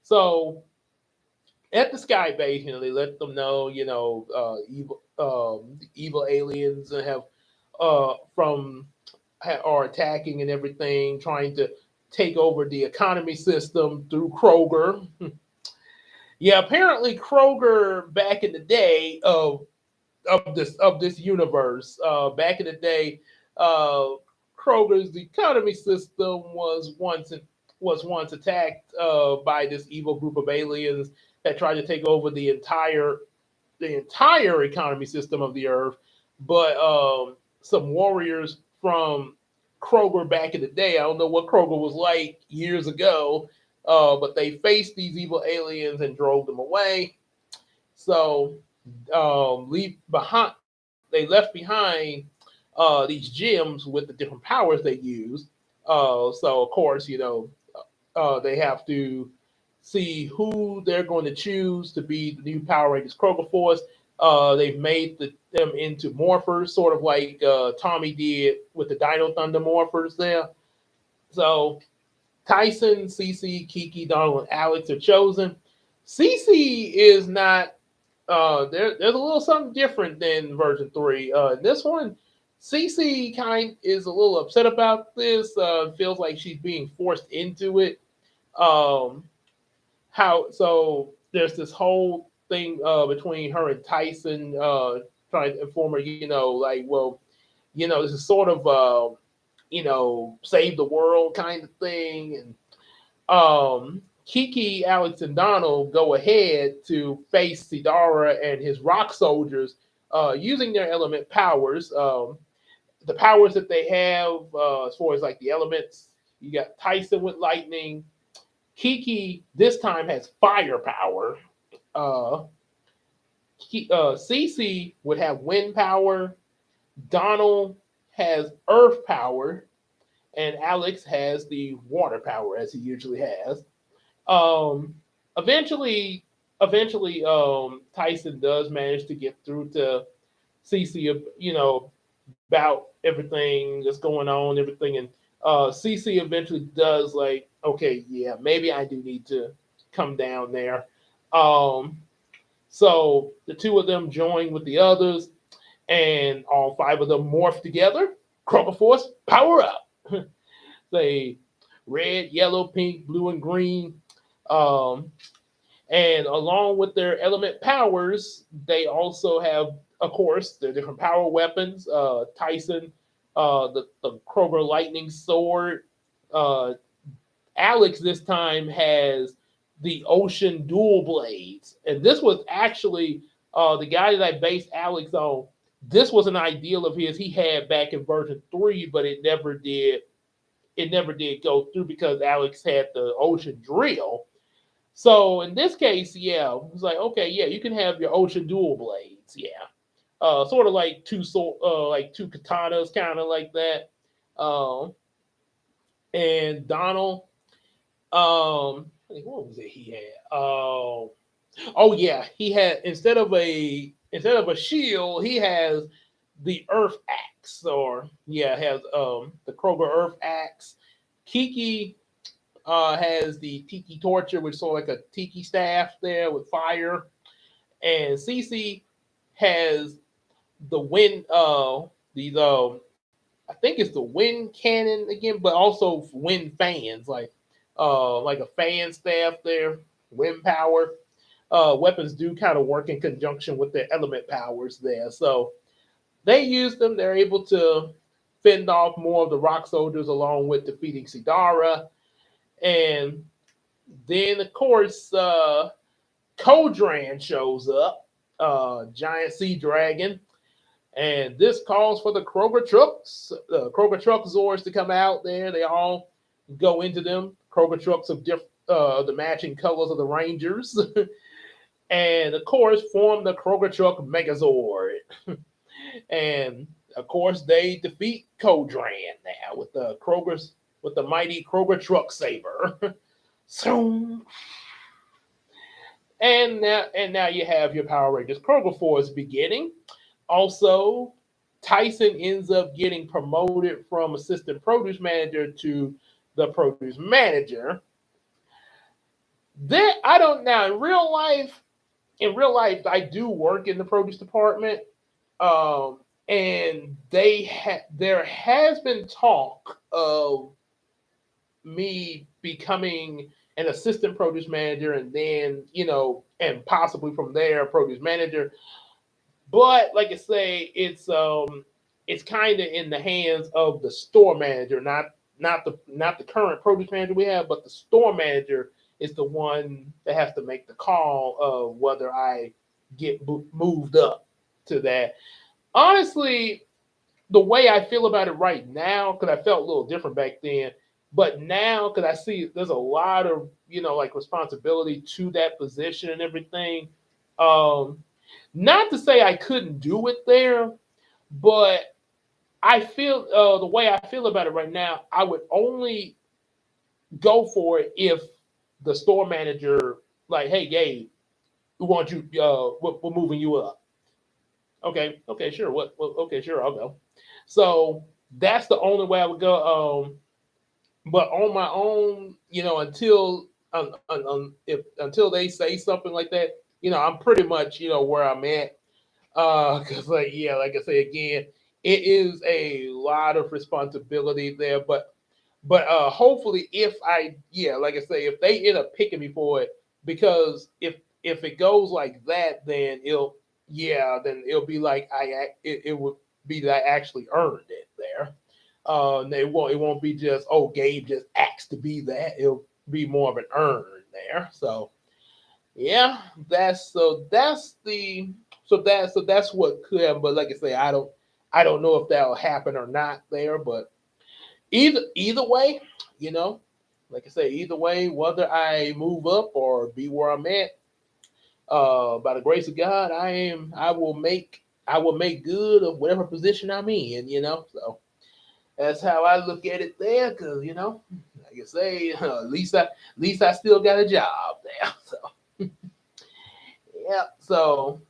So at the Sky Base, they let them know, evil aliens have from are attacking and everything, trying to take over the economy system through Kroger. Yeah, apparently Kroger back in the day of this universe, back in the day, uh, Kroger's economy system was once attacked by this evil group of aliens that tried to take over the entire economy system of the earth. But some warriors from Kroger back in the day, I don't know what Kroger was like years ago, but they faced these evil aliens and drove them away. So they left behind these gems with the different powers they use. So of course, they have to see who they're going to choose to be the new Power Rangers Kroger Force. They've made them into morphers, sort of like Tommy did with the Dino Thunder morphers there. So Tyson, Cece, Kiki, Donald, and Alex are chosen. Cece is not. There's a little something different than version 3. This one, Cece kind is a little upset about this. Feels like she's being forced into it. Um, how so? There's this whole thing between her and Tyson, trying to inform her, like, well, this is sort of save the world kind of thing, and Kiki, Alex, and Donald go ahead to face Sidara and his rock soldiers using their element powers. The powers that they have, as far as like the elements, you got Tyson with lightning. Kiki this time has fire power. Uh, Cece would have wind power. Donald has earth power, and Alex has the water power as he usually has. Um, eventually, Tyson does manage to get through to Cece, about everything that's going on, everything, and Cece eventually does like, okay, yeah, maybe I do need to come down there. Um, so the two of them join with the others, and all five of them morph together. Kroger Force, power up. Say red, yellow, pink, blue, and green. Um, and along with their element powers, they also have, of course, their different power weapons. Tyson, the Kroger lightning sword. Uh, Alex this time has the ocean dual blades. And this was actually the guy that I based Alex on. This was an ideal of his he had back in version 3, but it never did go through because Alex had the ocean drill. So in this case, yeah, it's like, okay, yeah, you can have your ocean dual blades, yeah, sort of like like two katanas, kind of like that. Um, and Donald, I think what was it he had? Oh yeah, he had instead of a shield, he has the Earth Axe, or yeah, has the Kroger Earth Axe. Kiki has the Tiki Torture, which is sort of like a tiki staff there with fire, and Cece has the wind. These I think it's the wind cannon again, but also wind fans, like a fan staff there, wind power. Weapons do kind of work in conjunction with their element powers there, so they use them. They're able to fend off more of the rock soldiers along with defeating Sidara. And then, of course, Kodran shows up, giant sea dragon, and this calls for the Kroger truck Zords to come out there. They all go into them. Kroger trucks of the matching colors of the Rangers, and of course form the Kroger truck Megazord. And of course they defeat Kodran now with the mighty Kroger truck saber. So and now you have your Power Rangers Kroger Force beginning. Also, Tyson ends up getting promoted from assistant produce manager to the produce manager. Then I don't now in real life I do work in the produce department. And there has been talk of me becoming an assistant produce manager, and then and possibly from there produce manager. But like I say, it's kind of in the hands of the store manager, not the current produce manager we have, but the store manager is the one that has to make the call of whether I get moved up to that. Honestly, the way I feel about it right now, because I felt a little different back then, but now because I see there's a lot of like responsibility to that position and everything. Um, Not to say I couldn't do it there, but I feel the way I feel about it right now, I would only go for it if the store manager like, hey Gabe, we want you, we're moving you up. Okay, okay, sure. Okay, sure, I'll go. So that's the only way I would go. But on my own, until they say something like that, I'm pretty much where I'm at. Because like yeah, like I say again, it is a lot of responsibility there. But hopefully, if I yeah, like I say, if they end up picking me for it, because if it goes like that, then it'll be like it would be that I actually earned it there. It won't be just, oh, Gabe just asked to be that. It'll be more of an earn. there. So yeah, that's what could happen. But like I say, I don't know if that'll happen or not there. But either way, you know, like I say, either way, whether I move up or be where I'm at, by the grace of God, I will make good of whatever position I'm in. So that's how I look at it there. Because like I say, at least I still got a job there. So yeah. So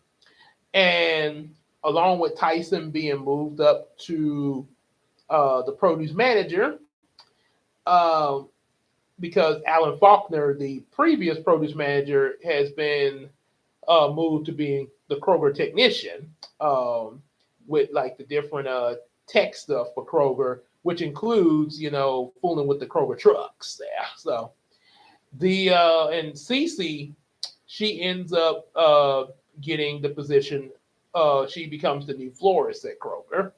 and along with Tyson being moved up to the produce manager, um, because Alan Faulkner, the previous produce manager, has been moved to being the Kroger technician, with like the different tech stuff for Kroger, which includes fooling with the Kroger trucks there. So and Cece, she ends up getting the position. She becomes the new florist at Kroger.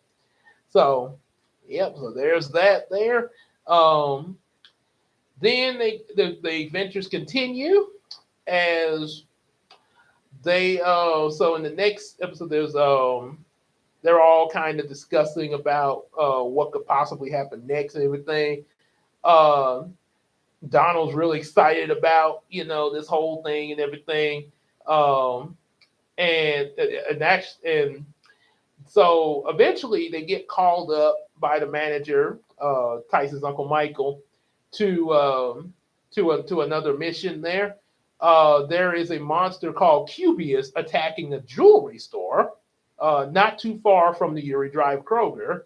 So yep. So there's that there. Um, then the adventures continue as so in the next episode they're all kind of discussing about what could possibly happen next and everything. Uh, Donald's really excited about this whole thing and everything. Um, and so eventually they get called up by the manager, Tyson's Uncle Michael, to to another mission there. There is a monster called Cubius attacking a jewelry store, not too far from the Uri Drive Kroger.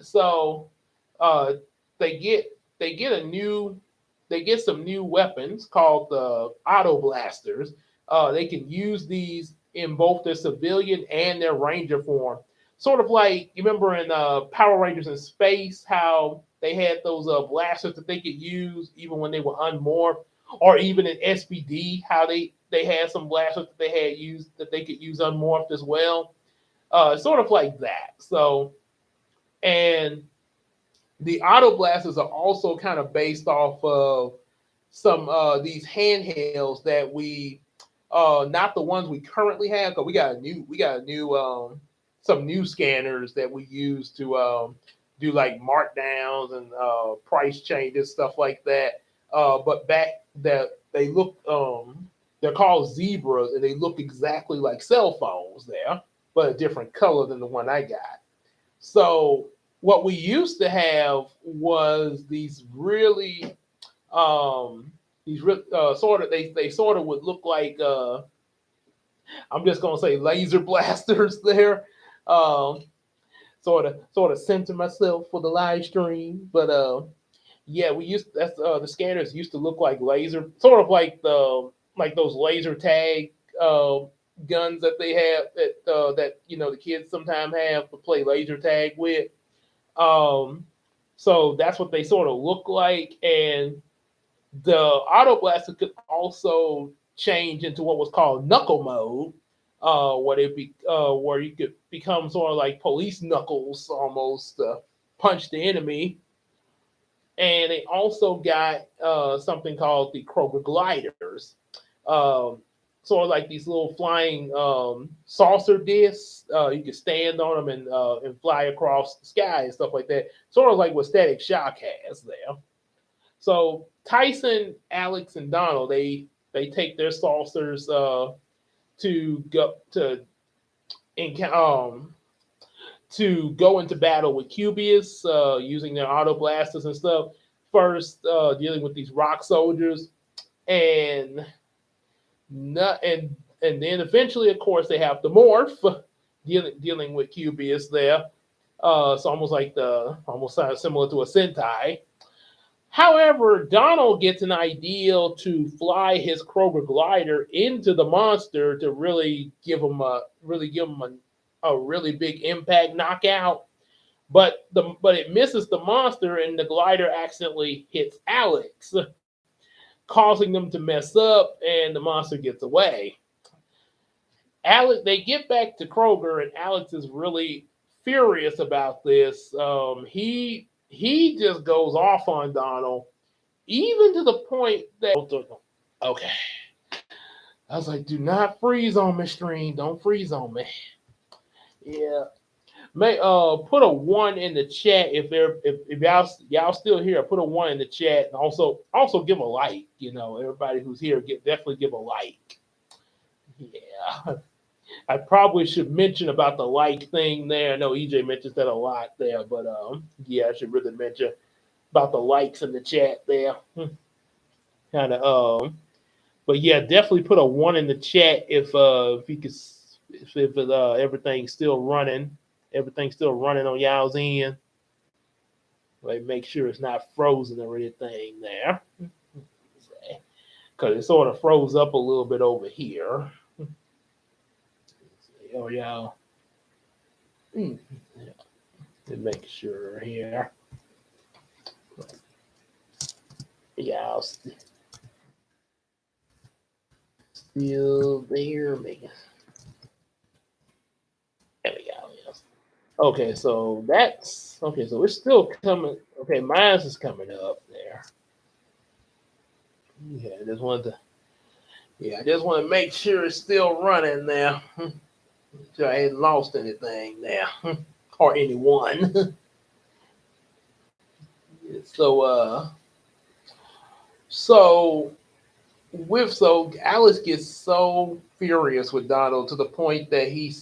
So uh, they get they get a new they get some new weapons called the auto blasters. They can use these in both their civilian and their ranger form. Sort of like you remember in Power Rangers in Space, how they had those blasters that they could use even when they were unmorphed, or even in SPD, how they had some blasters that they had used that they could use unmorphed as well. Sort of like that. So and the auto blasters are also kind of based off of some these handhelds that we not the ones we currently have, because we got a new some new scanners that we use to do like markdowns and price changes, stuff like that. But back that they look they're called zebras, and they look exactly like cell phones there, but a different color than the one I got. So what we used to have was sort of they sort of would look like I'm just gonna say laser blasters there. Um, sort of center myself for the live stream, but yeah, we used that's the scanners used to look like laser, sort of like those laser tag uh, guns that they have that the kids sometimes have to play laser tag with. Um, so that's what they sort of look like, and the auto blaster could also change into what was called knuckle mode, where you could become sort of like police knuckles almost, punch the enemy. And they also got something called the Kroger gliders, um, sort of like these little flying saucer discs. You could stand on them and fly across the sky and stuff like that. Sort of like what Static Shock has there. So Tyson, Alex, and Donald they take their saucers to go um to go into battle with Cubius, using their auto blasters and stuff. First, dealing with these rock soldiers, and not, and then eventually, of course, they have to morph, dealing with Cubius there. It's almost sounds similar to a Sentai. However, Donald gets an idea to fly his Kroger glider into the monster to really give him a really big impact knockout. But it misses the monster, and the glider accidentally hits Alex, causing them to mess up, and the monster gets away. Alex They get back to Kroger, and Alex is really furious about this. He just goes off on Donald, even to the point that Okay. I was like, do not freeze on me, stream. Don't freeze on me. Yeah. May put a one in the chat if y'all still here. Put a one in the chat, and also give a like. Everybody who's here, definitely give a like. Yeah, I probably should mention about the like thing there. I know EJ mentions that a lot there, but yeah, I should really mention about the likes in the chat there. Kind of but yeah, definitely put a one in the chat if you could if everything's still running on y'all's end. Like make sure it's not frozen or anything there, because it sort of froze up a little bit over here. Oh y'all, yeah, to make sure here, y'all still there, man. There we go. Yes. Okay, so that's okay. So it's still coming. Okay, mine's is coming up there. Yeah, I just want to make sure it's still running there. So I ain't lost anything there or anyone. so so Alice gets so furious with Donald to the point that he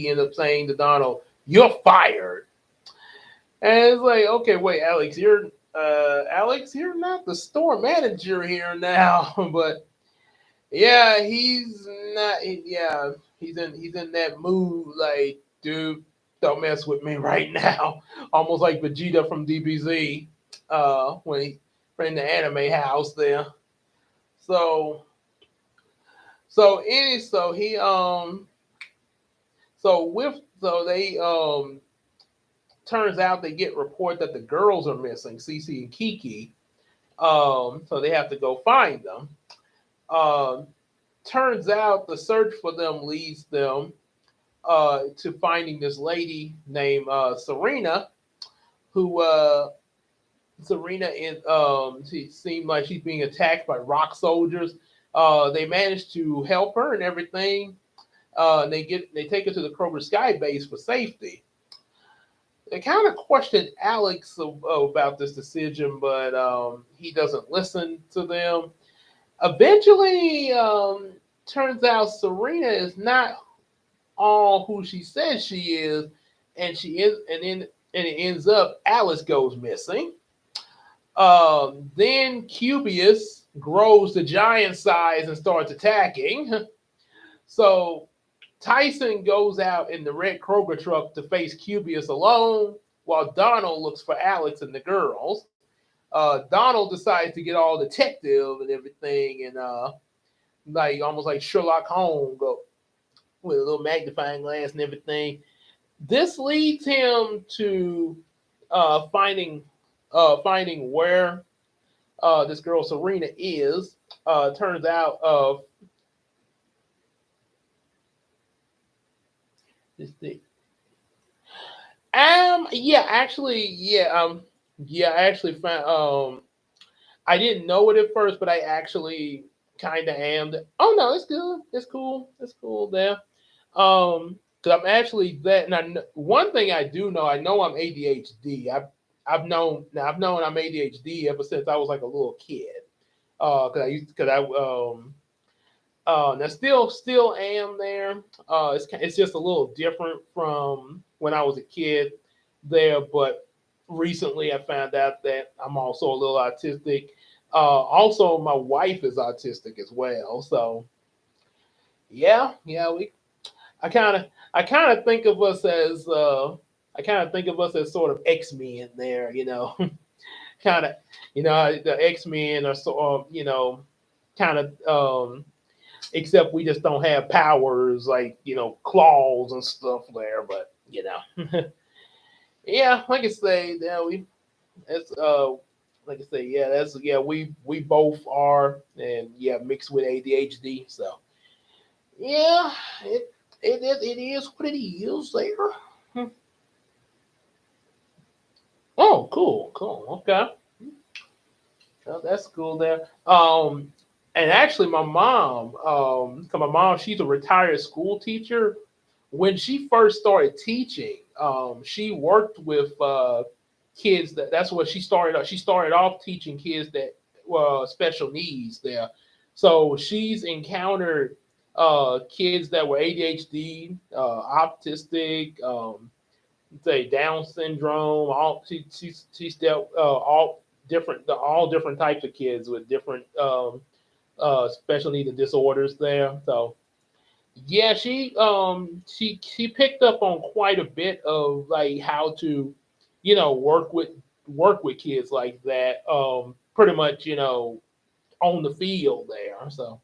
ends up saying to Donald, "You're fired." And it's like, okay, wait, Alex, you're not the store manager here now, but yeah, he's not. Yeah, he's in that mood. Like, dude, don't mess with me right now. Almost like Vegeta from DBZ, when he in the anime house there. So so he so with so they turns out they get report that the girls are missing, Cece and Kiki. So they have to go find them. Um, Turns out the search for them leads them to finding this lady named Serena, who Serena is she seemed like she's being attacked by rock soldiers. They managed to help her and everything. They take her to the Kroger Sky Base for safety. They kind of questioned Alex about this decision, but he doesn't listen to them. Eventually, turns out Serena is not all who she says she is, and it ends up Alice goes missing. Then Cubius grows to giant size and starts attacking. So Tyson goes out in the red Kroger truck to face Cubius alone, while Donald looks for Alex and the girls. Donald decides to get all detective and everything, and like almost like Sherlock Holmes, go with a little magnifying glass and everything. This leads him to finding where this girl Serena is. Turns out this thing. I actually found I didn't know it at first, but I actually kind of am. Oh no, it's good. It's cool there. Because I'm actually that. And one thing I do know, I know I'm ADHD. I've known I'm ADHD ever since I was like a little kid. Because I now still am there. It's just a little different from when I was a kid there, but recently I found out that I'm also a little autistic. Also, my wife is autistic as well. So yeah, I kind of think of us as sort of X Men there. Kind of the X Men are kind of except we just don't have powers like claws and stuff there. But yeah, like I say, yeah, it's like I say, yeah, we both are, and yeah, mixed with ADHD. So yeah, it is what it is there. Hmm. Oh, cool. Okay, well, that's cool there. And actually, my mom, 'cause my mom, she's a retired school teacher. When she first started teaching, she worked with kids. That's what she started. She started off teaching kids that special needs there. So she's encountered kids that were ADHD, autistic, say Down syndrome. She's dealt all different types of kids with different special needs and disorders there. So yeah, she picked up on quite a bit of like how to, work with kids like that. Pretty much, on the field there. So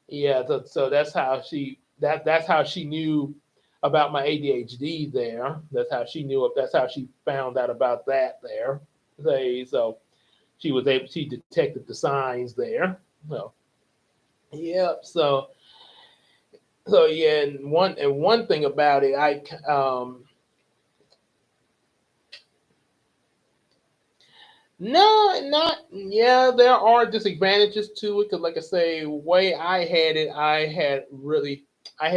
yeah, so that's how she knew about my ADHD there. That's how she found out about that there. So she detected the signs there. So yeah, so yeah, and one thing about it, no, not yeah. There are disadvantages to it because, like I say, way I had it, I had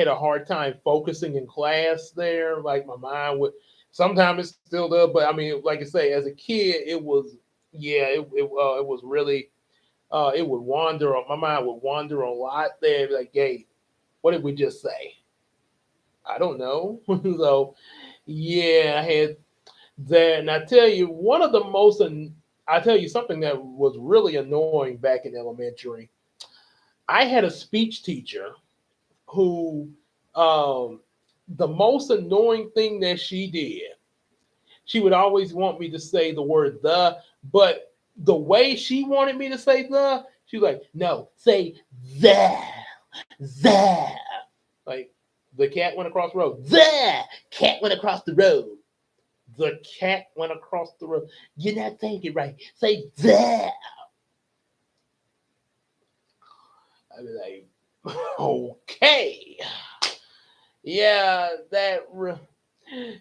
a hard time focusing in class there. Like my mind would sometimes it still does, but I mean, like I say, as a kid, it was yeah, it was really it would wander. My mind would wander a lot there. Like, hey, what did we just say? I don't know. So yeah, I had that, and I tell you, I tell you something that was really annoying back in elementary. I had a speech teacher who, um, the most annoying thing that she did, she would always want me to say the word the, but the way she wanted me to say the, she was like, no, say the, the. Like the cat went across the road. The cat went across the road. The cat went across the road. You're not saying it right. Say that. I'd be like, okay. Yeah,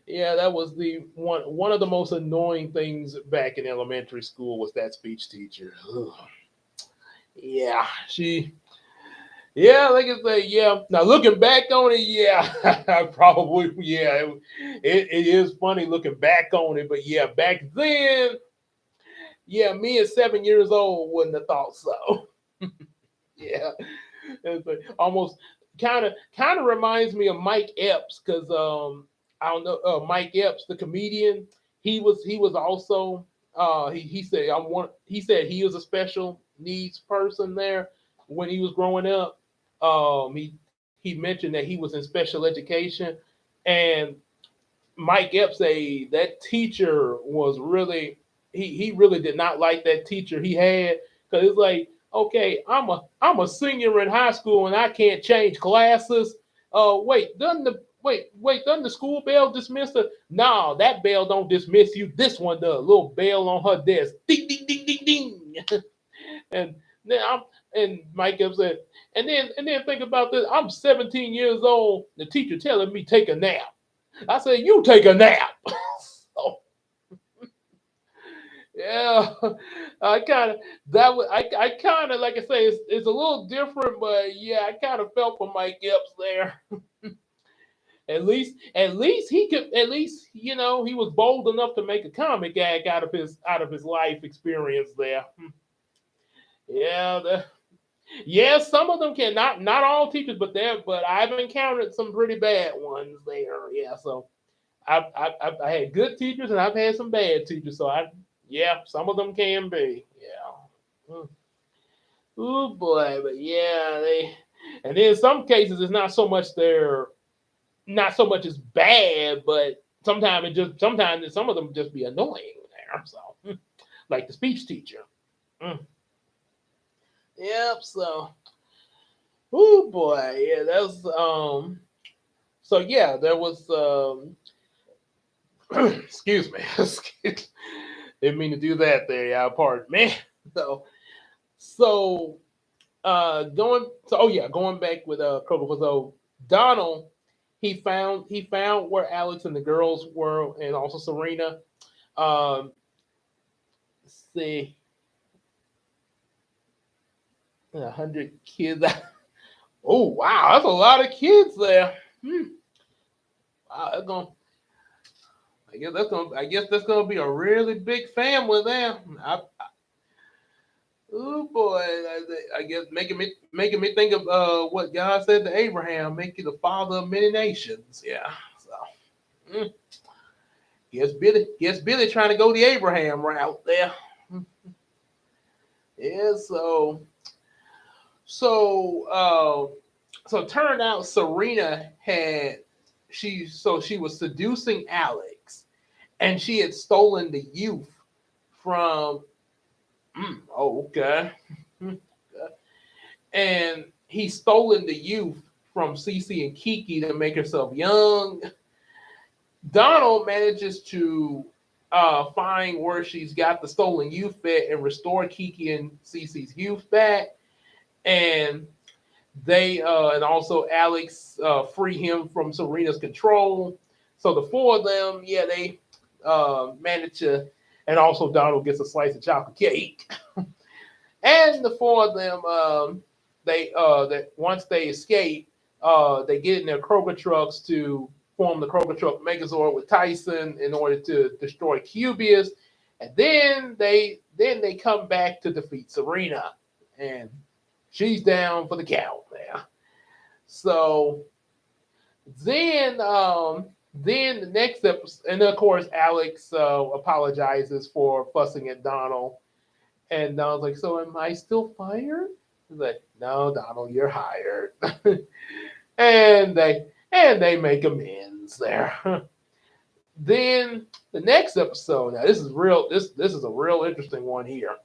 yeah, that was the one of the most annoying things back in elementary school was that speech teacher. Ugh. Yeah, yeah, like I say, yeah. Now looking back on it, yeah, probably, yeah, it is funny looking back on it, but yeah, back then, yeah, me at 7 years old wouldn't have thought so. Yeah, it's like almost kind of reminds me of Mike Epps because I don't know Mike Epps, the comedian. He was also he said he said he was a special needs person there when he was growing up. He mentioned that he was in special education, and Mike Epps say that teacher was really he really did not like that teacher he had because it's like okay I'm a senior in high school and I can't change classes. Doesn't the school bell dismiss her? No, that bell don't dismiss you. This one does. Little bell on her desk. Ding ding ding ding ding. And then I'm and Mike Epps said and then think about this. I'm 17 years old. The teacher telling me take a nap. I said, "You take a nap." So, yeah, I kind of I kind of like I say it's a little different, but yeah, I kind of felt for Mike Epps there. At least he could. At least he was bold enough to make a comic gag out of his life experience there. Yeah, yeah. Some of them can not all teachers, but I've encountered some pretty bad ones there. Yeah, so I had good teachers and I've had some bad teachers. So yeah, some of them can be. Yeah. Oh boy, but yeah, and then in some cases it's not so much as bad, but sometimes some of them just be annoying there. So like the speech teacher. Mm. Yep. So oh boy, yeah, that was So yeah, there was excuse me. Didn't mean to do that there, yeah, pardon me. So so going back with Kroger, so Donald he found where Alex and the girls were and also Serena. Um see 100 kids. Oh wow, that's a lot of kids there. Hmm. Wow, that's gonna. I guess that's gonna be a really big family there. Oh boy, I guess making me think of what God said to Abraham, make you the father of many nations. Yeah. So mm, guess Billy trying to go the Abraham route there. Yeah. So so turned out Serena she was seducing Alex, and she had stolen the youth from. Oh, okay. And he's stolen the youth from Cece and Kiki to make herself young. Donald manages to find where she's got the stolen youth at and restore Kiki and Cece's youth back. And and also Alex free him from Serena's control. So the four of them, yeah, they manage to, and also Donald gets a slice of chocolate cake. And the four of them, that once they escape, they get in their Kroger trucks to form the Kroger truck Megazord with Tyson in order to destroy Cubius, and then they come back to defeat Serena, and she's down for the count now. So then the next episode, and of course Alex apologizes for fussing at Donald. And Donald's like, so am I still fired? He's like, no, Donald, you're hired. And they make amends there. Then the next episode, now this is a real interesting one here.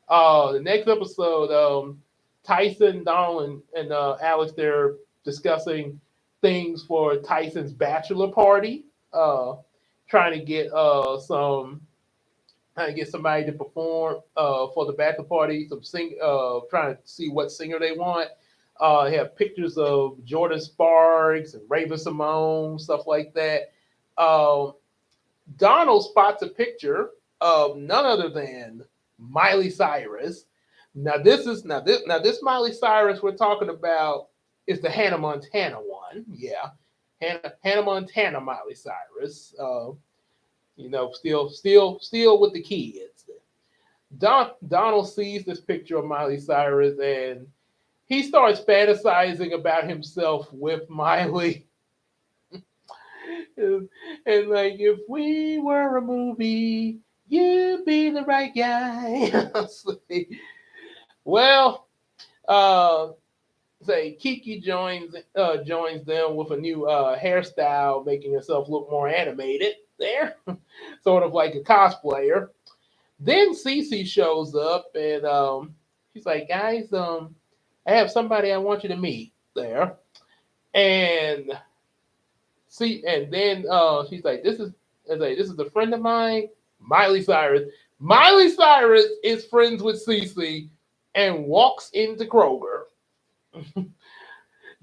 The next episode, Tyson, Donald, and Alex, they're discussing things for Tyson's bachelor party. Trying to get trying to get somebody to perform for the bachelor party. Trying to see what singer they want. They have pictures of Jordan Sparks and Raven Simone, stuff like that. Um, Donald spots a picture of none other than Miley Cyrus. Now this Miley Cyrus we're talking about is the Hannah Montana one. Yeah, Hannah Montana Miley Cyrus. Still with the kids. Donald sees this picture of Miley Cyrus, and he starts fantasizing about himself with Miley. And like, if we were a movie, you'd be the right guy. Well, uh, say Kiki joins them with a new hairstyle, making herself look more animated there, sort of like a cosplayer. Then Cece shows up, and she's like, guys, I have somebody I want you to meet there. And and then she's like, this is a friend of mine, Miley Cyrus. Miley Cyrus is friends with Cece and walks into Kroger.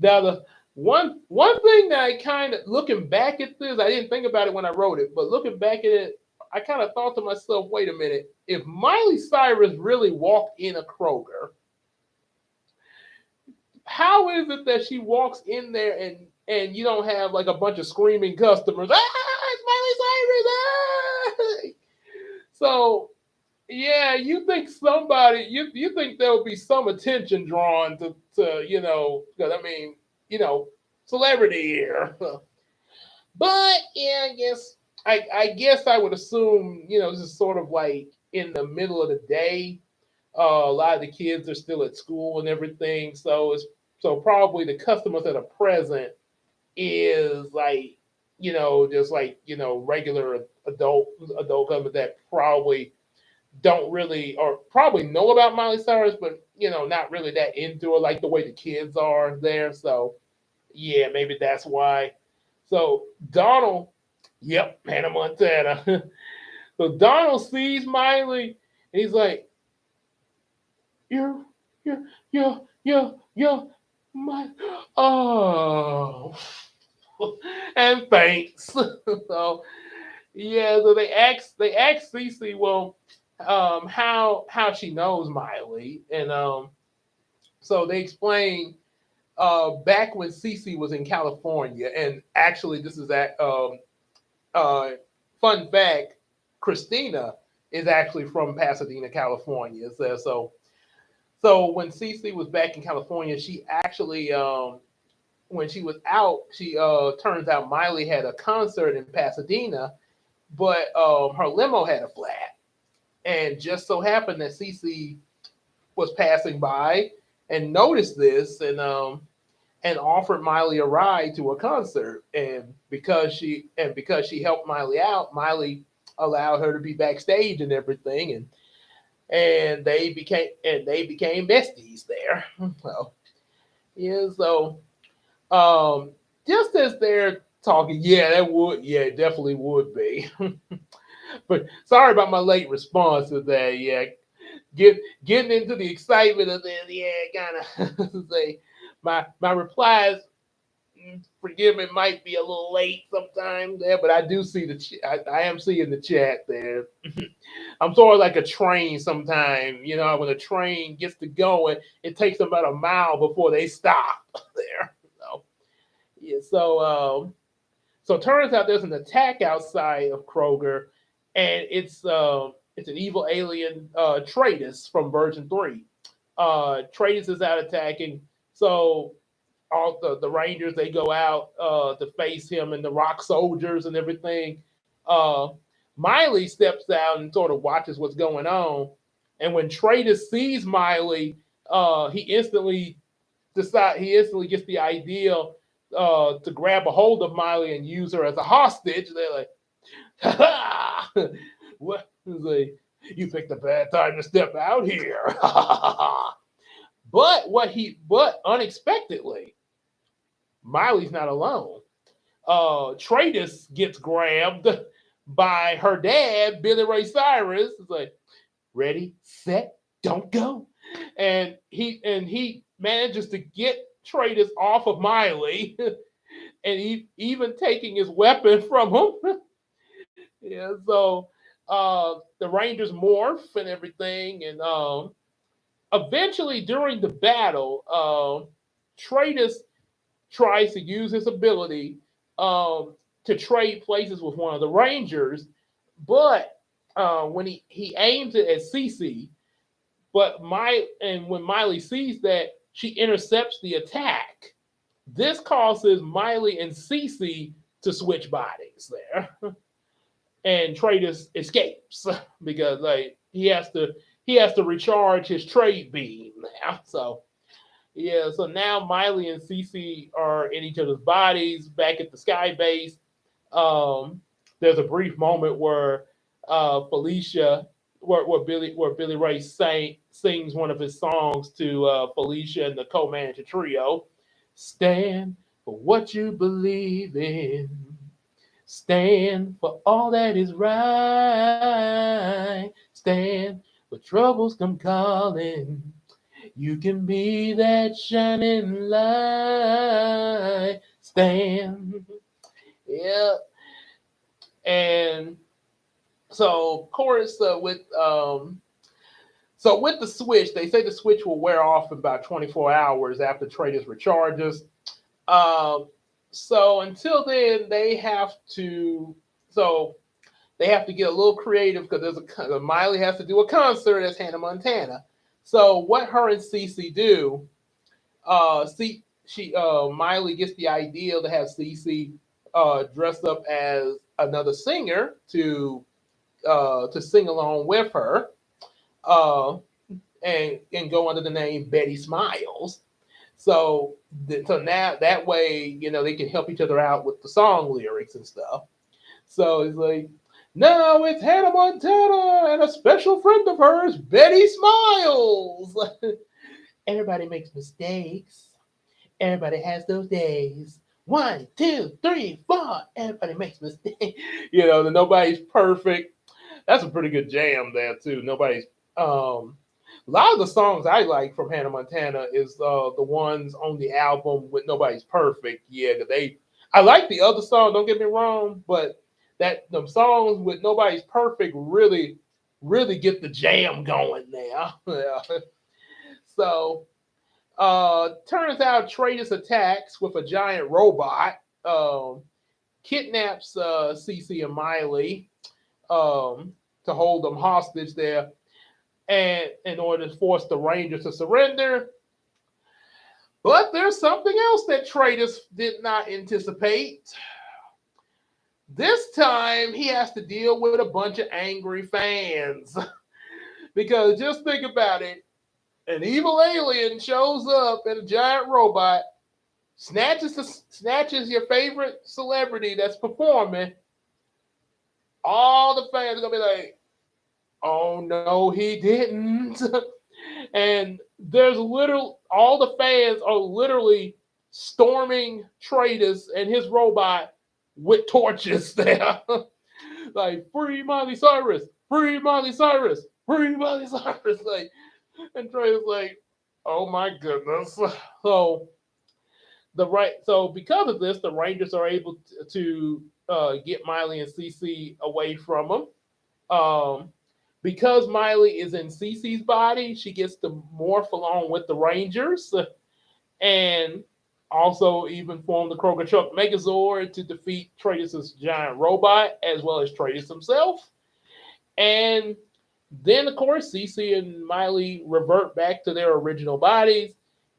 Now the one thing that I kind of, looking back at this, I didn't think about it when I wrote it, but looking back at it, I kind of thought to myself, wait a minute, if Miley Cyrus really walked in a Kroger, how is it that she walks in there and you don't have like a bunch of screaming customers? It's Miley Cyrus! Ah! So yeah, you think you think there will be some attention drawn to because I mean, celebrity here. But yeah, I guess I would assume, this is sort of like in the middle of the day. A lot of the kids are still at school and everything, so probably the customers that are present is like, just like, regular adult customers that probably don't really, or probably know about Miley Cyrus, but not really that into her like the way the kids are there. So yeah, maybe that's why. So Donald, yep, Hannah Montana. So Donald sees Miley, and he's like, "You're, you're my, oh," and thanks. So yeah, so they asked Cece, well, how she knows Miley, and so they explain back when Cece was in California, and actually this is that uh, fun fact, Christina is actually from Pasadena, California. So when Cece was back in California, she actually when she was out, she turns out Miley had a concert in Pasadena, but her limo had a flat, and just so happened that Cece was passing by and noticed this, and offered Miley a ride to a concert. And because she helped Miley out, Miley allowed her to be backstage and everything, and they became besties there. So yeah, so um, just as they're talking, yeah, it definitely would be. But sorry about my late response to that. Yeah, getting into the excitement of this. Yeah, kind of say my replies. Forgive me, might be a little late sometimes there, but I do see I am seeing the chat there. I'm sort of like a train sometimes. When a train gets to going, it takes them about a mile before they stop there. So yeah, so it turns out there's an attack outside of Kroger, and it's an evil alien Tratus from version 3. Tratus is out attacking, so all the Rangers, they go out to face him and the Rock Soldiers and everything. Uh, Miley steps out and sort of watches what's going on, and when Tratus sees Miley, he instantly gets the idea to grab a hold of Miley and use her as a hostage. They're like, "Ha ha! What? Like, you picked a bad time to step out here." But unexpectedly, Miley's not alone. Tratus gets grabbed by her dad, Billy Ray Cyrus. It's like, ready, set, don't go. And he manages to get Tratus off of Miley, and even taking his weapon from him. Yeah, so the Rangers morph and everything, and eventually during the battle, Tratus tries to use his ability to trade places with one of the Rangers, but when he aims it at Cece, when Miley sees that, she intercepts the attack. This causes Miley and Cece to switch bodies there, and Tratus escapes because he has to recharge his trade beam now. So yeah, so now Miley and Cece are in each other's bodies back at the sky base. There's a brief moment where Felicia, where Billy Ray sings one of his songs to Felicia and the Co-Manager Trio. Stand for what you believe in. Stand for all that is right. Stand when troubles come calling. You can be that shining light. Stand. Yeah. And so, of course, with the switch, they say the switch will wear off in about 24 hours after Tratus recharges. Um, so until then, so they have to get a little creative because Miley has to do a concert as Hannah Montana. So what her and Cece do, Miley gets the idea to have Cece dress up as another singer to sing along with her, uh, and go under the name Betty Smiles. So now that way, they can help each other out with the song lyrics and stuff. So it's like, now it's Hannah Montana and a special friend of hers, Betty Smiles. Everybody makes mistakes. Everybody has those days. 1, 2, 3, 4. Everybody makes mistakes. Nobody's perfect. That's a pretty good jam there too. Nobody's. A lot of the songs I like from Hannah Montana is the ones on the album with Nobody's Perfect. Yeah, I like the other song. Don't get me wrong, but the songs with Nobody's Perfect really get the jam going there. Yeah. So turns out Tratus attacks with a giant robot, um, kidnaps Cece and Miley, to hold them hostage there, and in order to force the Rangers to surrender. But there's something else that Tratus did not anticipate. This time he has to deal with a bunch of angry fans. Because just think about it, an evil alien shows up in a giant robot, snatches your favorite celebrity that's performing. All the fans are gonna be like, "Oh no, he didn't!" And there's literal all the fans are literally storming Tratus and his robot with torches there, like free Miley Cyrus, free Miley Cyrus, free Miley Cyrus, like, and Tratus like, oh my goodness. So so because of this, the Rangers are able to get Miley and Cece away from them. Um, because Miley is in Cece's body, she gets to morph along with the Rangers, and also even form the Kroger Truck Megazord to defeat Tratus's giant robot, as well as Tratus himself. And then, of course, Cece and Miley revert back to their original bodies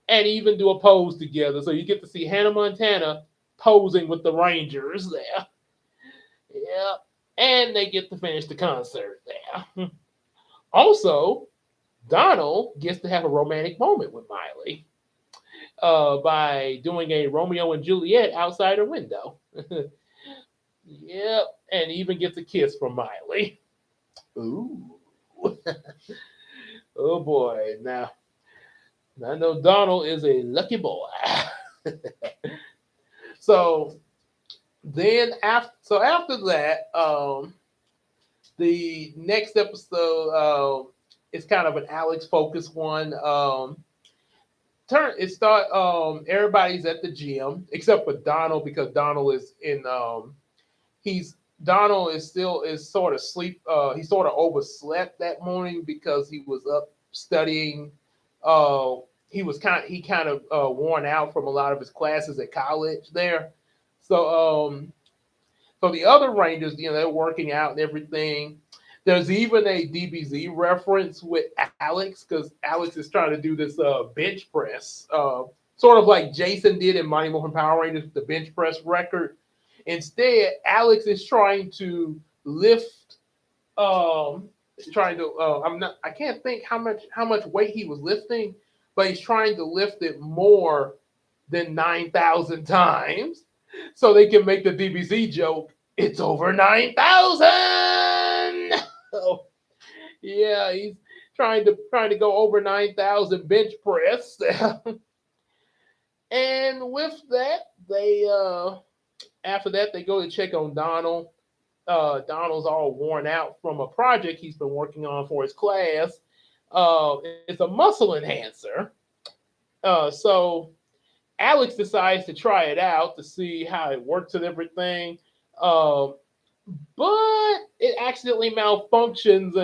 and even do a pose together. So you get to see Hannah Montana posing with the Rangers there. Yeah. And they get to finish the concert there. Also, Donald gets to have a romantic moment with Miley by doing a Romeo and Juliet outside her window. Yep. And even gets a kiss from Miley. Ooh. Oh boy. Now, I know Donald is a lucky boy. So after that, the next episode is kind of an Alex focused one. Everybody's at the gym except for Donald, because Donald is in he's Donald is sort of sleep he sort of overslept that morning because he was up studying. He kind of worn out from a lot of his classes at college there. So the other Rangers, they're working out and everything. There's even a DBZ reference with Alex, because Alex is trying to do this bench press, sort of like Jason did in Mighty Morphin Power Rangers, the bench press record. Instead, Alex is trying to lift. Is trying to. I can't think how much weight he was lifting, but he's trying to lift it more than 9,000 times, so they can make the DBZ joke. It's over 9,000. So yeah, he's trying to go over 9,000 bench press. And with that, they after that they go to check on Donald. Donald's all worn out from a project he's been working on for his class. It's a muscle enhancer. So Alex decides to try it out to see how it works and everything. But it accidentally malfunctions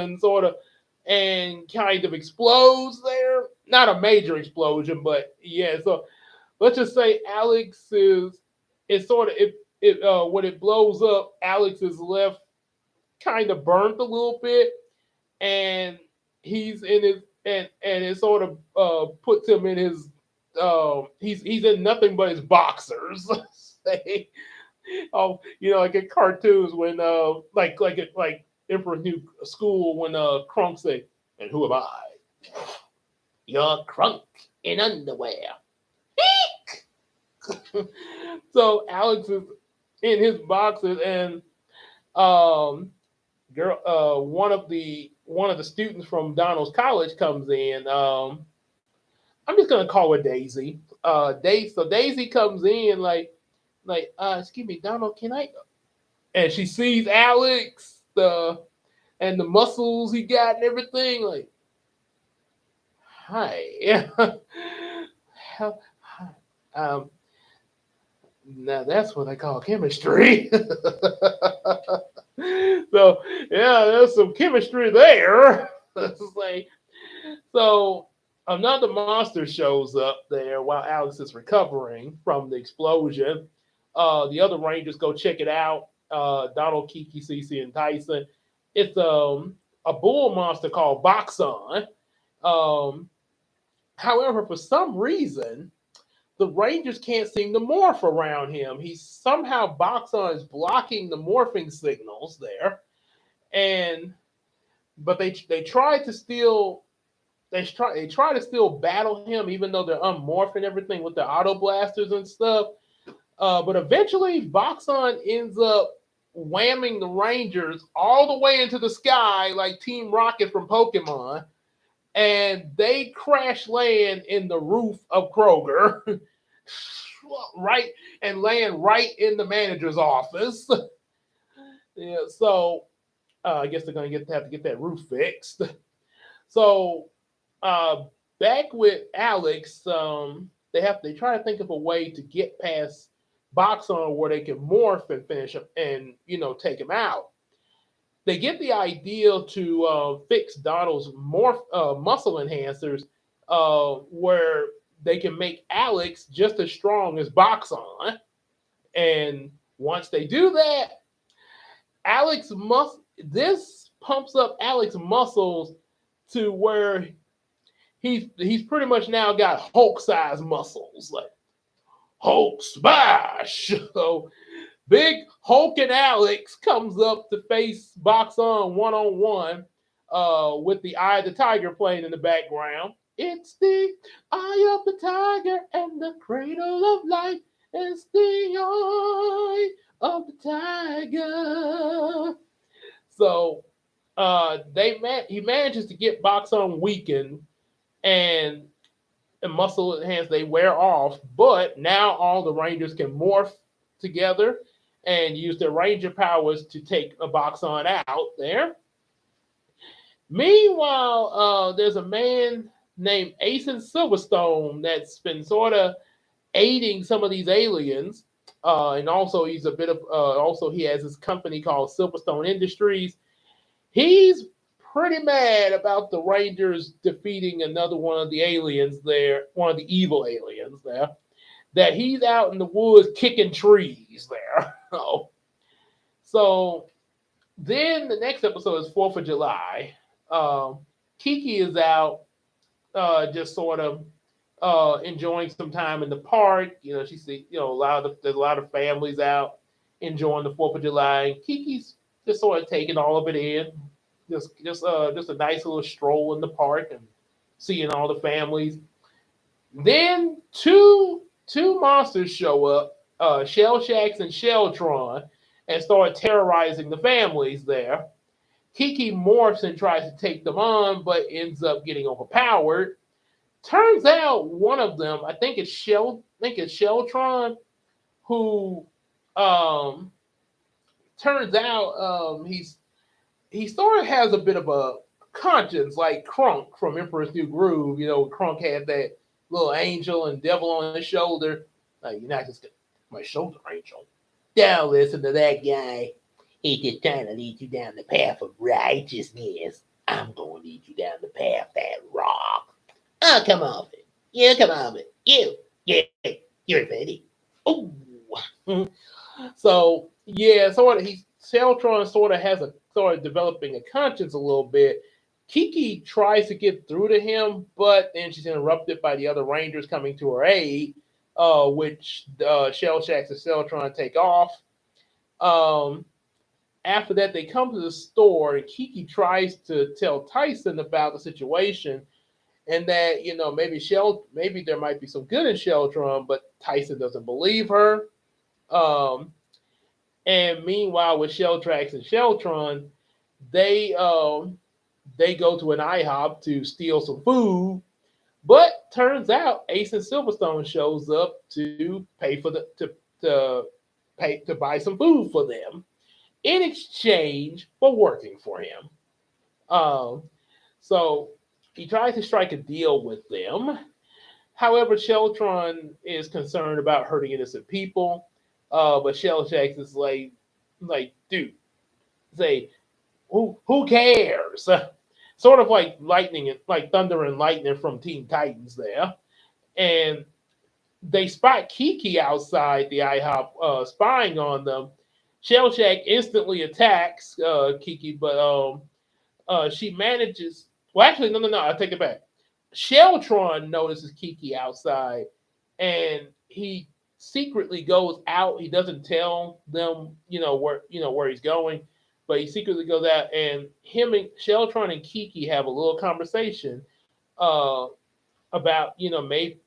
and kind of explodes there. Not a major explosion, but yeah. So let's just say Alex is sort of when it blows up, Alex is left kind of burnt a little bit, and he's in his and it sort of puts him in his he's in nothing but his boxers. Like in cartoons when like Emperor New School when Krunk say, "And who am I? You're Krunk in underwear." So Alex is in his boxers, and one of the students from Donald's college comes in. I'm just gonna call her Daisy. Daisy comes in excuse me, Donald, can I? And she sees Alex, and the muscles he got and everything. Like, hi. Now that's what I call chemistry. So yeah, there's some chemistry there. It's like, so another monster shows up there while Alex is recovering from the explosion. The other Rangers go check it out. Donald, Kiki, Cece, and Tyson. It's a bull monster called Boxon. Um, However, for some reason, the Rangers can't seem to morph around him. He's somehow Boxon is blocking the morphing signals there, and but they try to still they try to still battle him, even though they're unmorphing everything with the auto blasters and stuff. But eventually, Boxon ends up whamming the Rangers all the way into the sky like Team Rocket from Pokemon, and they crash land in the roof of Kroger, right, and land right in the manager's office. Yeah, so I guess they're gonna have to get that roof fixed. So uh, back with Alex, they try to think of a way to get past Boxon where they can morph and finish him and take him out. They get the idea to fix Donald's muscle enhancers, where they can make Alex just as strong as Boxon. And once they do that, Alex must this pumps up Alex muscles to where he's pretty much now got Hulk size muscles, like Hulk smash. So big Hulk and Alex comes up to face Boxon one on one, with the Eye of the Tiger playing in the background. It's the Eye of the Tiger and the Cradle of Life. It's the Eye of the Tiger. So he manages to get Boxon weakened, and the muscle enhanced they wear off, but now all the Rangers can morph together and use their Ranger powers to take a Boxon out there. Meanwhile, there's a man named Asen Silverstone that's been sort of aiding some of these aliens. And also he's a bit of also he has his company called Silverstone Industries. He's pretty mad about the Rangers defeating another one of the aliens there, one of the evil aliens there, that he's out in the woods kicking trees there. So then the next episode is 4th of July. Kiki is out, just sort of enjoying some time in the park. She see there's a lot of families out enjoying the 4th of July. And Kiki's just sort of taking all of it in. Just a nice little stroll in the park and seeing all the families. Then two monsters show up, Shell Shax and Shelltron, and start terrorizing the families there. Kiki morphs and tries to take them on, but ends up getting overpowered. Turns out one of them, I think it's Shelltron, who turns out he sort of has a bit of a conscience like Krunk from Emperor's New Groove. Krunk had that little angel and devil on his shoulder. Like, you're not just my shoulder angel. Don't listen to that guy. He's just trying to lead you down the path of righteousness. I'm going to lead you down the path that rock. Oh, come off it. You come off it. Yeah, you're ready. Oh. So, yeah, Celtron sort of has a sort of developing a conscience a little bit. Kiki tries to get through to him, but then she's interrupted by the other Rangers coming to her aid, which Shell Shax and Celtron take off. After that, they come to the store, and Kiki tries to tell Tyson about the situation, and that maybe there might be some good in Sheltron, but Tyson doesn't believe her. And meanwhile, with Shelltrax and Sheltron, they go to an IHOP to steal some food, but turns out Ace and Silverstone shows up to pay for to buy some food for them in exchange for working for him. So he tries to strike a deal with them. However, Sheltron is concerned about hurting innocent people. But Shellshax is like, dude, say who cares? Sort of like lightning, like thunder and lightning from Teen Titans there. And they spot Kiki outside the IHOP spying on them. Shellshack instantly attacks Kiki, but she manages. Well, actually, no. I take it back. Sheltron notices Kiki outside, and he secretly goes out. He doesn't tell them, where he's going, but he secretly goes out, and him and Sheltron and Kiki have a little conversation uh, about, maybe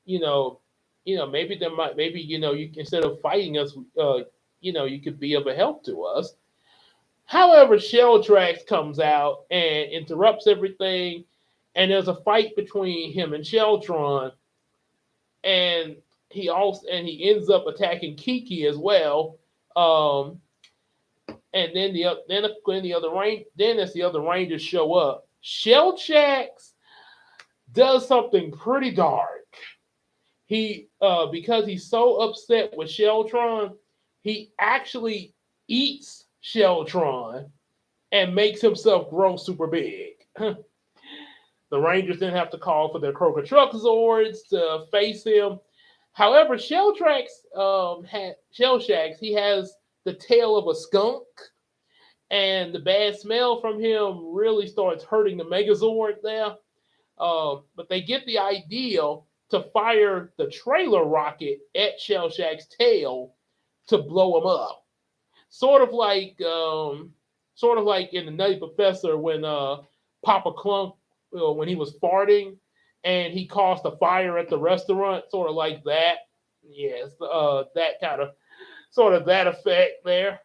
there might, maybe you, instead of fighting us, you could be of a help to us. However, Shelltrax comes out and interrupts everything, and there's a fight between him and Sheltron, and he ends up attacking Kiki as well. Um, and then as the other Rangers show up, Shelltrax does something pretty dark. He because he's so upset with Sheltron, he actually eats Sheltron and makes himself grow super big. The Rangers then have to call for their Kroger Truck Zords to face him. However, Shellshax, he has the tail of a skunk, and the bad smell from him really starts hurting the Megazord there. But they get the idea to fire the trailer rocket at Shellshack's tail to blow him up. Sort of like, in the Nutty Professor when Papa Clunk, when he was farting and he caused a fire at the restaurant, sort of like that. Yes, that kind of, sort of that effect there.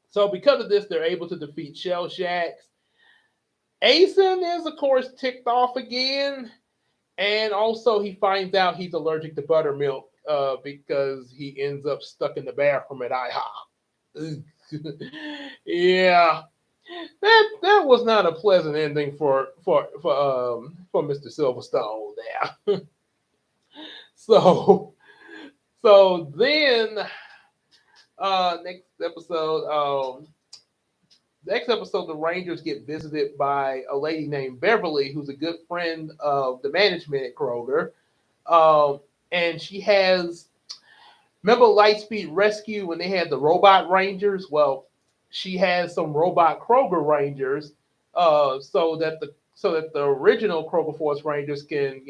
So because of this, they're able to defeat Shellshax. Asen is, of course, ticked off again, and also he finds out he's allergic to buttermilk because he ends up stuck in the bathroom at IHOP. Yeah, that was not a pleasant ending for Mr. Silverstone there. so then next episode the Rangers get visited by a lady named Beverly, who's a good friend of the management at Kroger. And she has, remember Lightspeed Rescue when they had the robot Rangers? Well, she has some robot Kroger Rangers, so that the original Kroger Force Rangers can,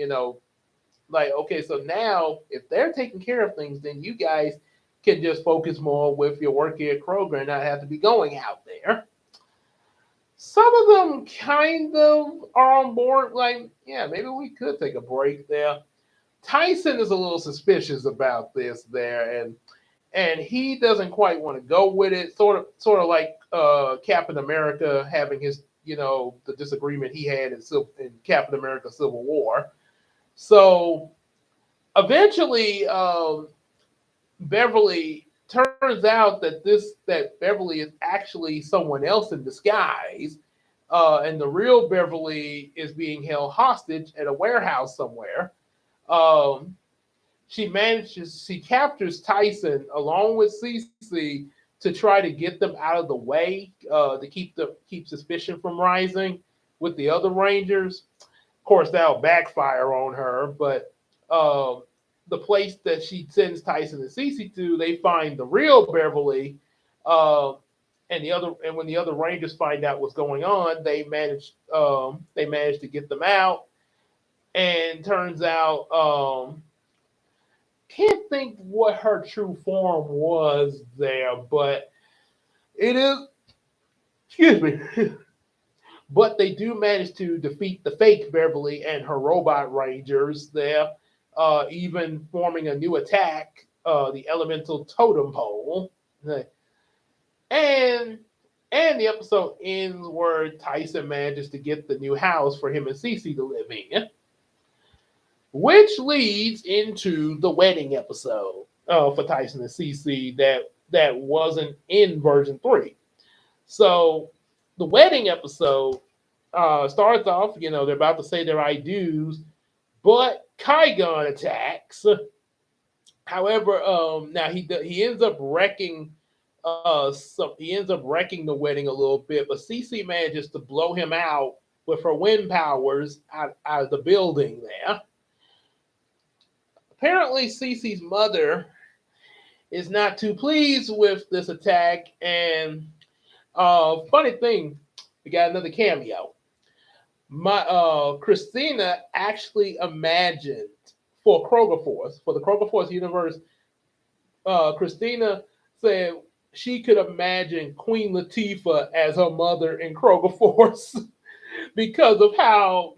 like, okay, so now if they're taking care of things, then you guys can just focus more with your work here at Kroger and not have to be going out there. Some of them kind of are on board, like, yeah, maybe we could take a break there. Tyson is a little suspicious about this there, and he doesn't quite want to go with it. Sort of like Captain America having his, the disagreement he had in Captain America Civil War. So eventually, Beverly turns out that Beverly is actually someone else in disguise, and the real Beverly is being held hostage at a warehouse somewhere. Um, she captures Tyson along with Cece to try to get them out of the way, to keep suspicion from rising with the other Rangers. Of course, that'll backfire on her, but the place that she sends Tyson and Cece to, they find the real Beverly, uh, and when the other Rangers find out what's going on, they manage to get them out, and turns out, can't think what her true form was there, but it is, excuse me, but they do manage to defeat the fake Beverly and her robot Rangers there, even forming a new attack, the Elemental Totem Pole. And and the episode ends where Tyson manages to get the new house for him and Cece to live in, which leads into the wedding episode for Tyson and Cece that wasn't in version 3. So the wedding episode starts off, they're about to say their I do's, but Kygon attacks. However, now he ends up wrecking So he ends up wrecking the wedding a little bit, but Cece manages to blow him out with her wind powers out of the building there. Apparently, Cece's mother is not too pleased with this attack, and funny thing, we got another cameo. My Christina actually imagined for the Kroger Force universe. Christina said she could imagine Queen Latifah as her mother in Kroger Force because of how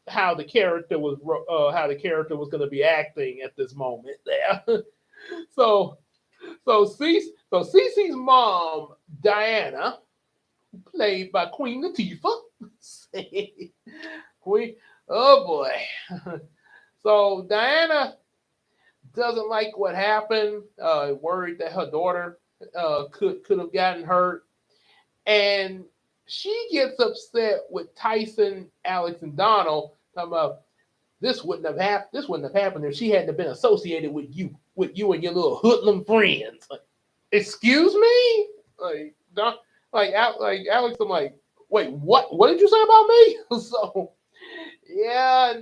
how the character was going to be acting at this moment there. so so Cece's mom Diana, played by Queen Latifah. Queen, oh boy. So Diana doesn't like what happened. Worried that her daughter could have gotten hurt, and she gets upset with Tyson, Alex, and Donald. Talking about this wouldn't have happened. This wouldn't have happened if she hadn't been associated with you and your little hoodlum friends. Like, excuse me, like like Alex. I'm like, wait, what? What did you say about me? So yeah,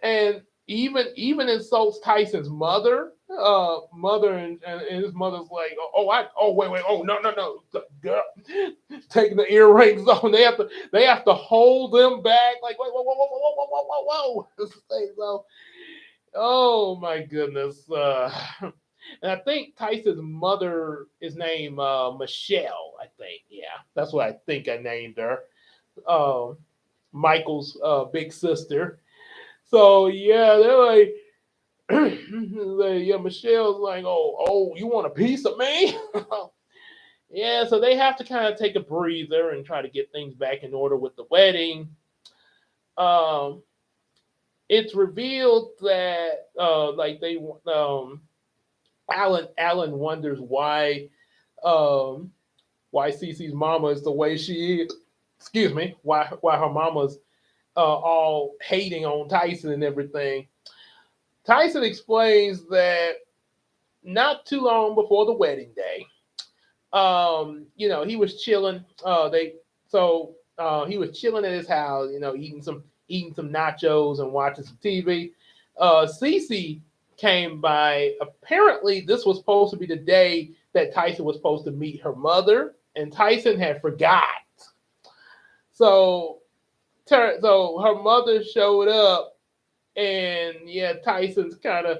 and even insults Tyson's mother, and his mother's like, oh wait, oh no, girl, taking the earrings off. They have to hold them back. Like, wait, whoa. So, oh my goodness. And I think Tyson's mother is named Michelle. I think, yeah, that's what I think I named her. Um, Michael's big sister. So yeah, they're like, yeah, Michelle's like, oh, you want a piece of me? Yeah, so they have to kind of take a breather and try to get things back in order with the wedding. Um, it's revealed that like Alan wonders um, why Cece's mama is the way she is. Excuse me, why her mama's all hating on Tyson and everything. Tyson explains that not too long before the wedding day, he was chilling. He was chilling at his house, eating some nachos and watching some TV. Cece came by. Apparently, this was supposed to be the day that Tyson was supposed to meet her mother, and Tyson had forgot. So, so her mother showed up, and yeah, Tyson's kind of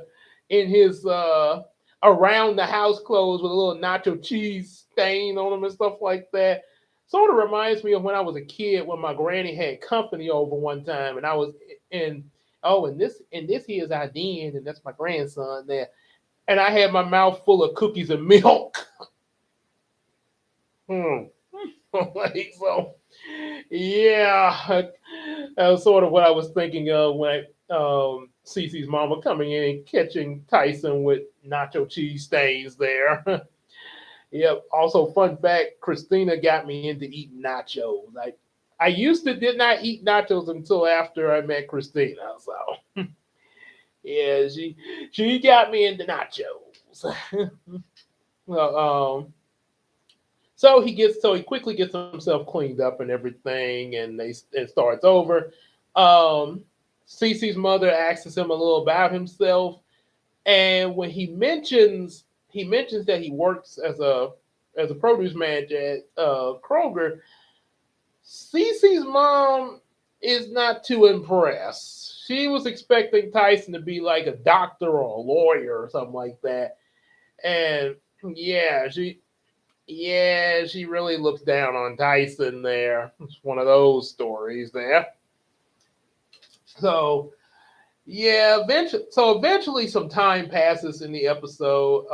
in his around the house clothes with a little nacho cheese stain on them and stuff like that. Sort of reminds me of when I was a kid when my granny had company over one time, and I was in and this here is Ideen, and that's my grandson there, and I had my mouth full of cookies and milk. Hmm. Like, so yeah, that was sort of what I was thinking of when Cece's mama coming in and catching Tyson with nacho cheese stains there. Yep. Also, fun fact: Christina got me into eating nachos. I used to did not eat nachos until after I met Christina. So yeah, she got me into nachos. Well, so he quickly gets himself cleaned up and everything, and it starts over. Um, Cece's mother asks him a little about himself, and when he mentions that he works as a produce manager at Kroger. Cece's mom is not too impressed. She was expecting Tyson to be like a doctor or a lawyer or something like that, and yeah, she really looks down on Tyson there. It's one of those stories there. So yeah, eventually some time passes in the episode.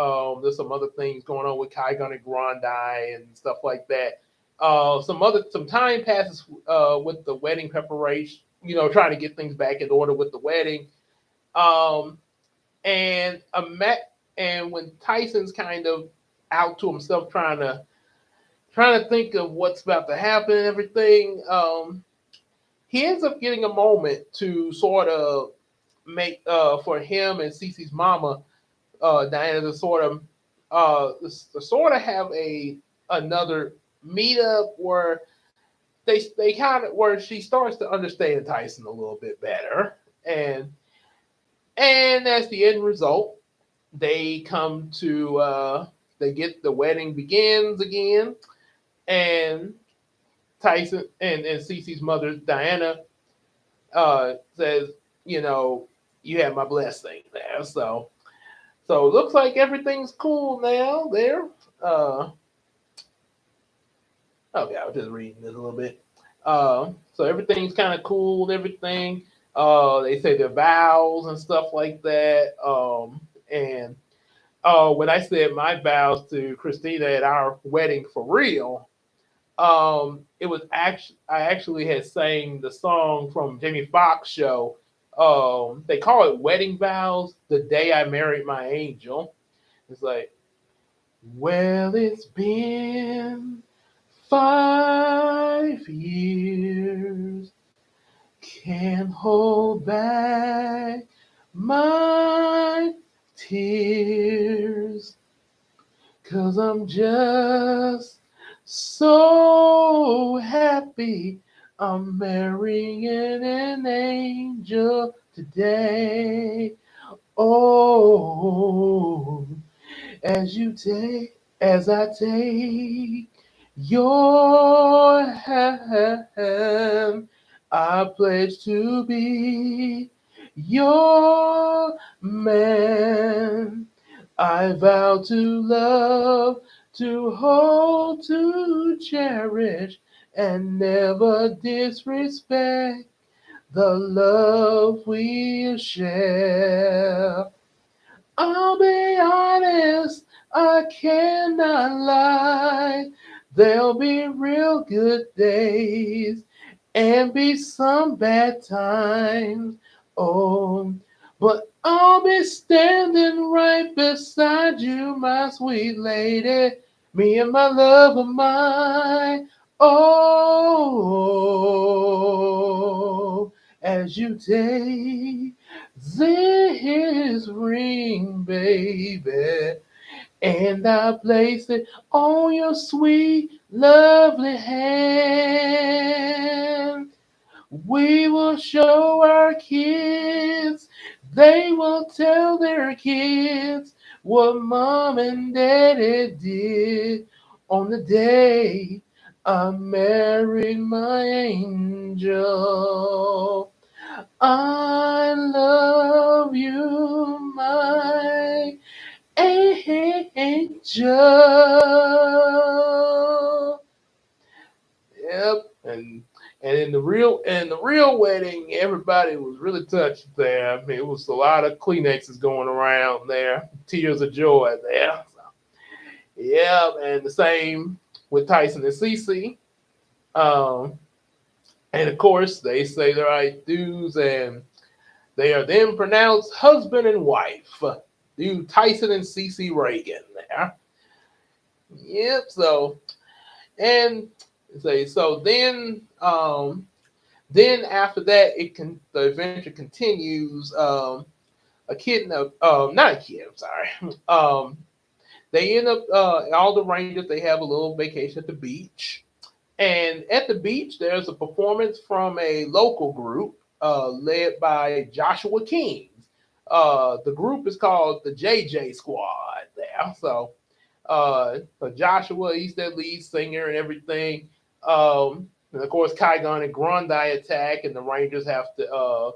There's some other things going on with Kygon and Grandi and stuff like that. Some time passes with the wedding preparation. Trying to get things back in order with the wedding. Um, and and when Tyson's kind of out to himself, trying to think of what's about to happen and everything, he ends up getting a moment to sort of make for him and Cece's mama, Diana, to sort of sort of have a another meetup where they kind of where she starts to understand Tyson a little bit better, and as the end result, they come to they get the wedding begins again, and Tyson and Cece's mother Diana says, you know, you have my blessing there. So it looks like everything's cool now there. Uh, okay, I was just reading this a little bit. So everything's kind of cool and everything. They say their vows and stuff like that. And when I said my vows to Christina at our wedding for real, it was actually I actually had sang the song from Jamie Foxx show. They call it wedding vows. The day I married my angel. It's like, well, it's been 5 years. Can't hold back my tears. 'Cause I'm just so happy I'm marrying an angel today. Oh, as I take your hand, I pledge to be your man. I vow to love, to hold, to cherish, and never disrespect the love we share. I'll be honest, I cannot lie. There'll be real good days and be some bad times. Oh, but I'll be standing right beside you, my sweet lady. Me and my love of mine. Oh, as you take this ring, baby, and I place it on your sweet, lovely hand. We will show our kids, they will tell their kids what mom and daddy did on the day I married my angel. I love you, my angel. Yep, and in the real wedding, everybody was really touched there. I mean, it was a lot of Kleenexes going around there, tears of joy there. So, yeah, and the same with Tyson and Cece. Um, and of course, they say their I do's, and they are then pronounced husband and wife. Do Tyson and Cece Reagan there. Yep. So and say so then after that the adventure continues. A kid, no, not a kid. I'm sorry. They end up all the Rangers. They have a little vacation at the beach, and at the beach there's a performance from a local group led by Joshua Kings. The group is called the JJ Squad. There, so Joshua, he's their lead singer and everything. And of course, Kygon and Grundy attack, and the Rangers have to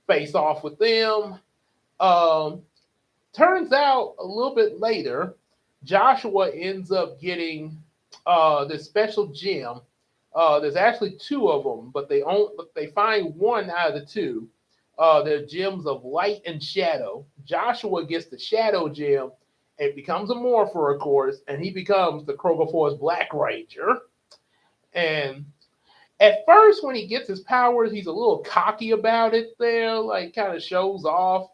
face off with them. Um, Turns out a little bit later, Joshua ends up getting this special gem. There's actually two of them, but they find one out of the two. They're gems of light and shadow. Joshua gets the shadow gem and becomes a morpher, of course, and he becomes the Kroger Force Black Ranger. And at first, when he gets his powers, he's a little cocky about it there, like kind of shows off,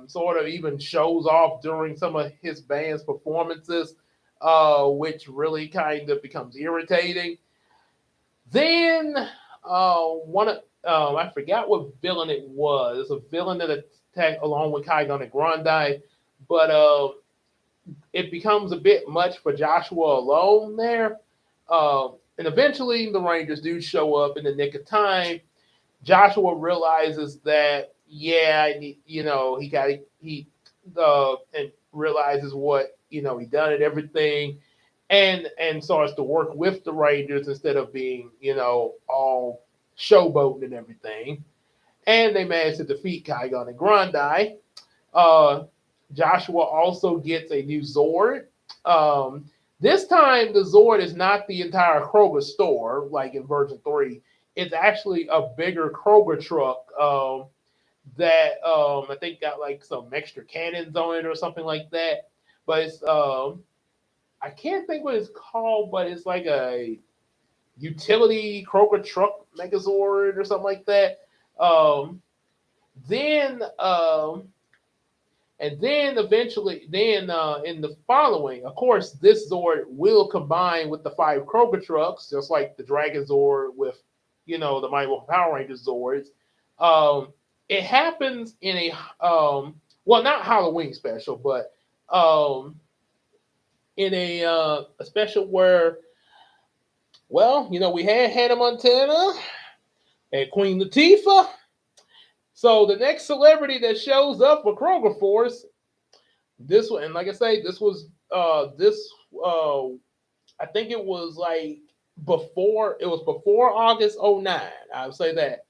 sort of even shows off during some of his band's performances, which really kind of becomes irritating. Then I forgot what villain it was. It's a villain that attacked along with Kygon and Grandai, but it becomes a bit much for Joshua alone there. And eventually the Rangers do show up in the nick of time. Joshua realizes that, yeah, he got he and realizes what he done and everything, and starts to work with the Rangers instead of being all showboating and everything. And they manage to defeat Kigon and Grandi. Uh, Joshua also gets a new Zord. Um, this time, the Zord is not the entire Kroger store like in version 3. It's actually a bigger Kroger truck that I think got like some extra cannons on it or something like that. But it's I can't think what it's called, but it's like a utility Kroger truck Megazord or something like that. Um, then And then eventually, then in the following, of course, this Zord will combine with the 5 Kroger trucks, just like the Dragon Zord with, the Mighty Morphin Power Rangers Zords. It happens in well, not Halloween special, but um, in a special where, well, we had Hannah Montana and Queen Latifah. So the next celebrity that shows up for Kroger Force, this one, and like I say, this I think it was like before August '09. I would say that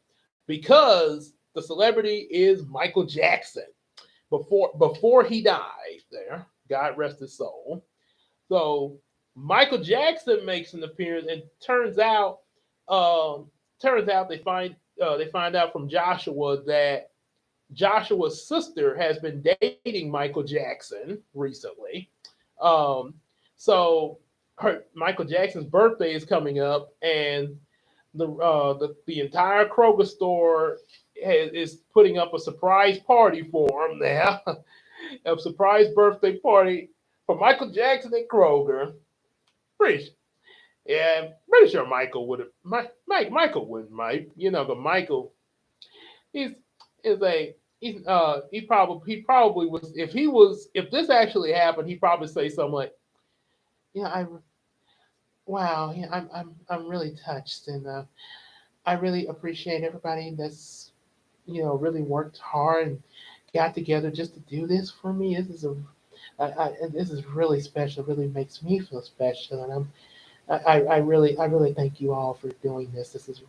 because the celebrity is Michael Jackson before he died there. God rest his soul. So Michael Jackson makes an appearance, and um, turns out they find out from Joshua that Joshua's sister has been dating Michael Jackson recently. Um, so Michael Jackson's birthday is coming up, and the entire Kroger store is putting up a surprise party for him now, a surprise birthday party for Michael Jackson at Kroger. Pretty, yeah, pretty sure Michael would have. Michael wouldn't, Mike. But Michael, he's is a he probably was if this actually happened, he'd probably say something like, yeah, I wow, yeah, I'm really touched, and I really appreciate everybody that's really worked hard and got together just to do this for me. This is really special. It really makes me feel special, and I really thank you all for doing this. This is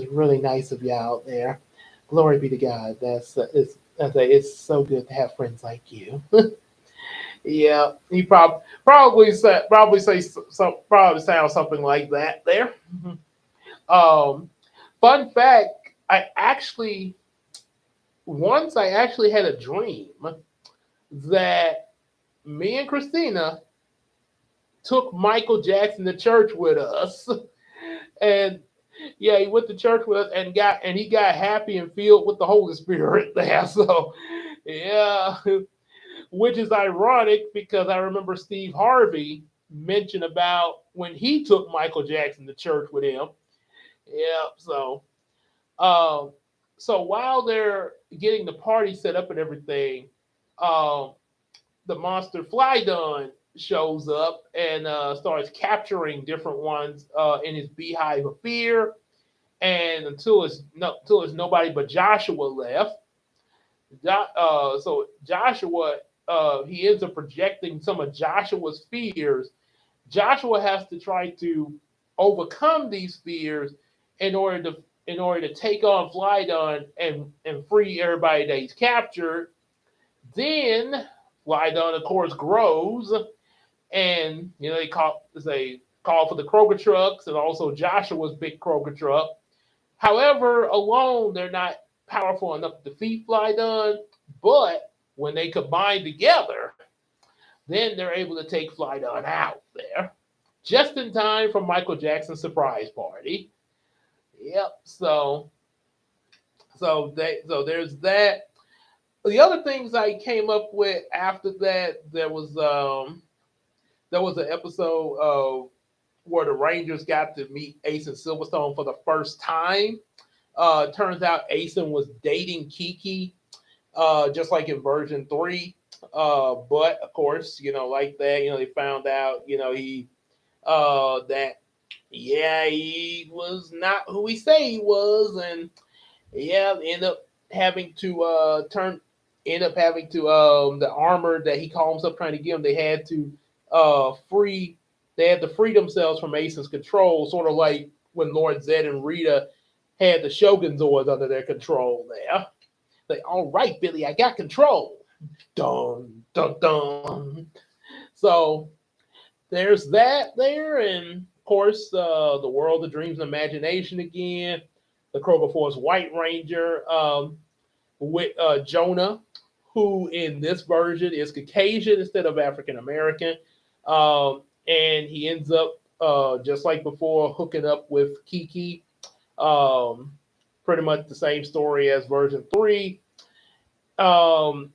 really nice of you out there. Glory be to God. It's so good to have friends like you. Yeah, he probably sounds something like that there. Um, Fun fact: I actually had a dream that me and Christina took Michael Jackson to church with us, and yeah, he went to church with us and he got happy and filled with the Holy Spirit there. So yeah, which is ironic because I remember Steve Harvey mentioned about when he took Michael Jackson to church with him. Yeah, um, so while they're getting the party set up and everything, um, the monster Flydon shows up and starts capturing different ones in his beehive of fear. And until it's nobody but Joshua left. So Joshua, he ends up projecting some of Joshua's fears. Joshua has to try to overcome these fears in order to take on Flydon and free everybody that he's captured. Then Flydon, of course, grows, and they call for the Kroger trucks and also Joshua's big Kroger truck. However, alone they're not powerful enough to defeat Flydon, but when they combine together, then they're able to take Flydon out there, just in time for Michael Jackson's surprise party. Yep. So there's that. The other things I came up with after that, there was an episode of where the Rangers got to meet Ace and Silverstone for the first time. Turns out Ace was dating Kiki, just like in version 3. But of course, like that, they found out, that yeah, he was not who he say he was, and yeah, having to turn end up having to the armor that he called himself trying to give him, free they had to free themselves from Aeson's control, sort of like when Lord Zed and Rita had the Shogun Zords under their control there. Like, all right, Billy, I got control. Dun dun dun. So there's that there, and of course, the world of dreams and imagination again. The Kroger Force White Ranger with Jonah, who in this version is Caucasian instead of African American, and he ends up just like before hooking up with Kiki. Um, Pretty much the same story as version 3. Um,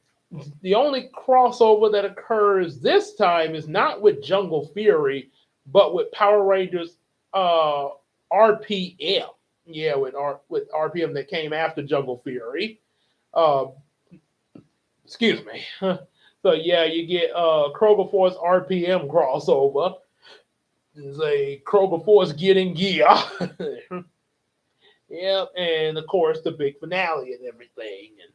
the only crossover that occurs this time is not with Jungle Fury, but with Power Rangers uh, RPM. Yeah, with RPM that came after Jungle Fury. Uh, Excuse me. So yeah, you get Kroger Force RPM crossover. It's a Kroger Force getting gear. Yep, and of course the big finale and everything. And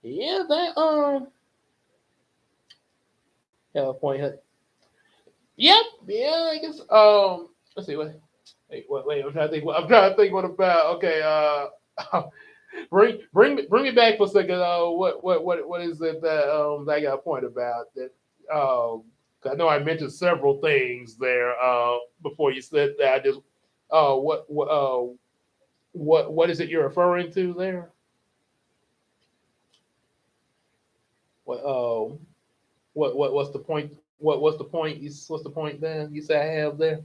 yeah, that yeah, point. Yep, yeah, I guess. Let's see what. Wait. I'm trying to think. I'm trying to think. What about? Okay. Bring me back for a second. What is it that I got a point about that? I know I mentioned several things there. Before you said that, I just what is it you're referring to there? What what's the point? What's the point? What's the point then? You say I have there.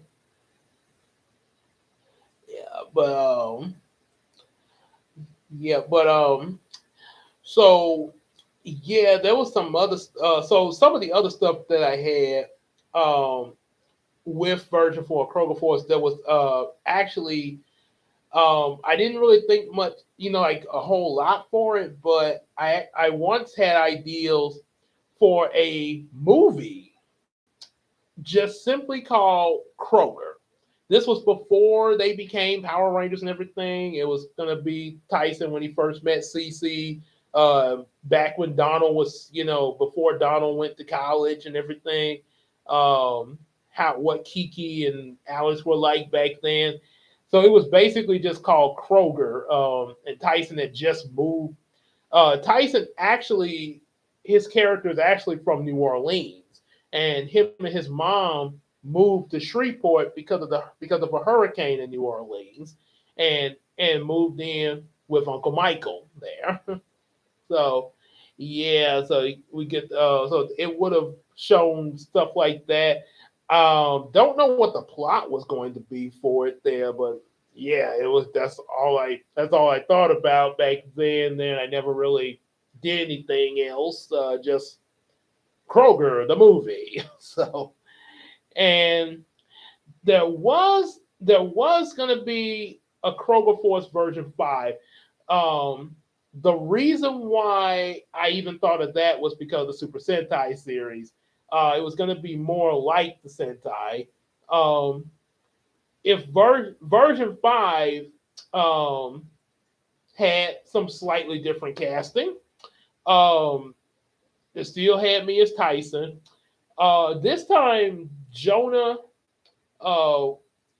Yeah, but yeah, but so yeah, there was some other. So some of the other stuff that I had with version 4 Kroger Force that was actually I didn't really think much, like a whole lot for it, but I once had ideals for a movie just simply called Kroger. This was before they became Power Rangers and everything. It was gonna be Tyson when he first met Cece. Back when Donald was, before Donald went to college and everything. How what Kiki and Alice were like back then. So it was basically just called Kroger. And Tyson had just moved. Tyson actually, his character is actually from New Orleans, and him and his mom moved to Shreveport because of a hurricane in New Orleans, and moved in with Uncle Michael there. So yeah, so we get so it would have shown stuff like that. Don't know what the plot was going to be for it there, but yeah, it was. That's all I thought about back then. Then I never really did anything else. Just Kroger the movie. So and there was gonna be a Kroger Force version 5. The reason why I even thought of that was because of the Super Sentai series. It was gonna be more like the Sentai. Um, if version 5 um, had some slightly different casting, um, it still had me as Tyson. This time Jonah uh,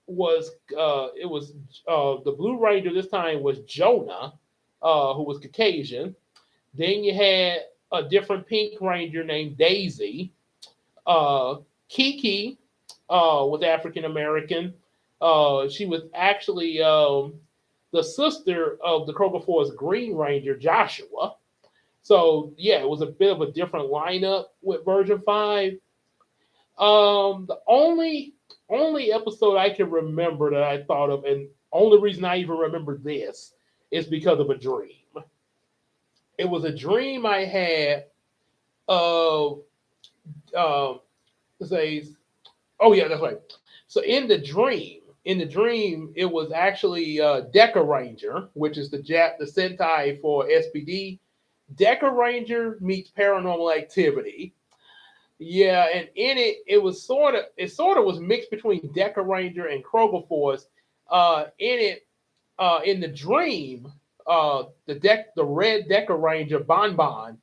was it was the Blue Ranger this time was Jonah, who was Caucasian. Then you had a different Pink Ranger named Daisy. Uh, Kiki was African American. She was actually the sister of the Kroger Force Green Ranger Joshua. So yeah, it was a bit of a different lineup with version 5. The only episode I can remember that I thought of, and only reason I even remember this is because of a dream. It was a dream I had of say, oh yeah, that's right. So in the dream, it was actually Deca Ranger, which is the Sentai for SPD. Decker Ranger meets Paranormal Activity. Yeah, and in it, it sort of was mixed between Decker Ranger and Kroger Force. In it, in the dream, the red Decker Ranger Bon Bon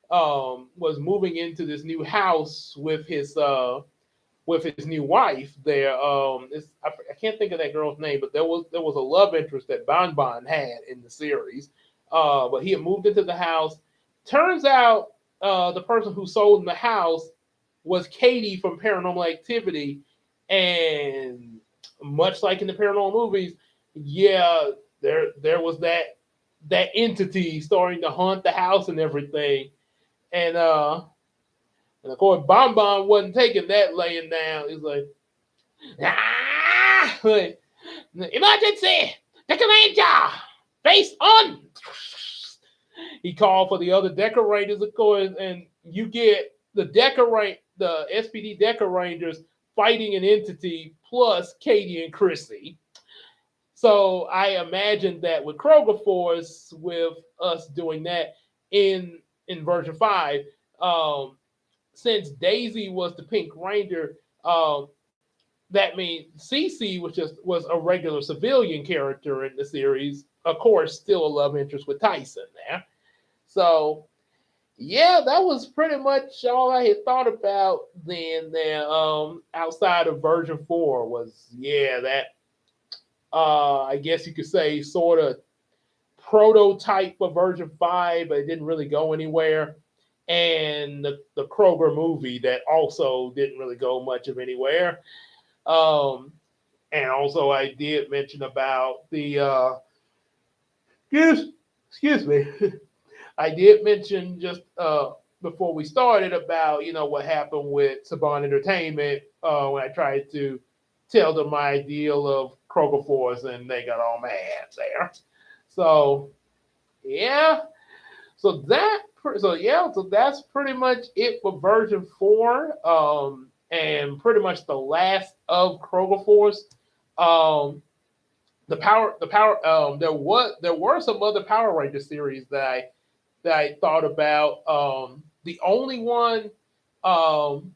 was moving into this new house with his new wife there. I can't think of that girl's name, but there was a love interest that Bon Bon had in the series. But he had moved into the house. Turns out the person who sold him the house was Katie from Paranormal Activity, and much like in the paranormal movies, yeah, there was that entity starting to haunt the house and everything, and of course Bon Bon wasn't taking that laying down. He's like, like, emergency, Decker Ranger, face on. He called for the other decorators, of course, and you get the SPD decorators fighting an entity plus Katie and Chrissy. So I imagine that with Kroger Force, with us doing that in version 5, um, since Daisy was the Pink Ranger, that means Cece was a regular civilian character in the series. Of course, still a love interest with Tyson there. So yeah, that was pretty much all I had thought about then there. Outside of version 4 was, yeah, that I guess you could say sort of prototype of version 5, but it didn't really go anywhere. And the Kroger movie that also didn't really go much of anywhere. Um, and also I did mention about the excuse, excuse me. I did mention just before we started about what happened with Saban Entertainment when I tried to tell them my ideal of Kroger Force and they got all mad there. So yeah, so that's pretty much it for version 4, and pretty much the last of Kroger Force. Um, the power there were some other Power Ranger series that I thought about. The only one, um,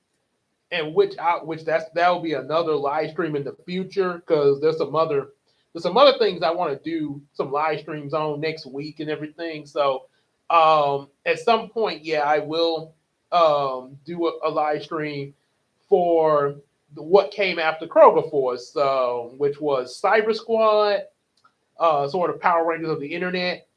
and which that will be another live stream in the future because there's some other things I want to do some live streams on next week and everything. So at some point, yeah, I will do a live stream for what came after Kroger Force, which was Cyber Squad, sort of Power Rangers of the internet,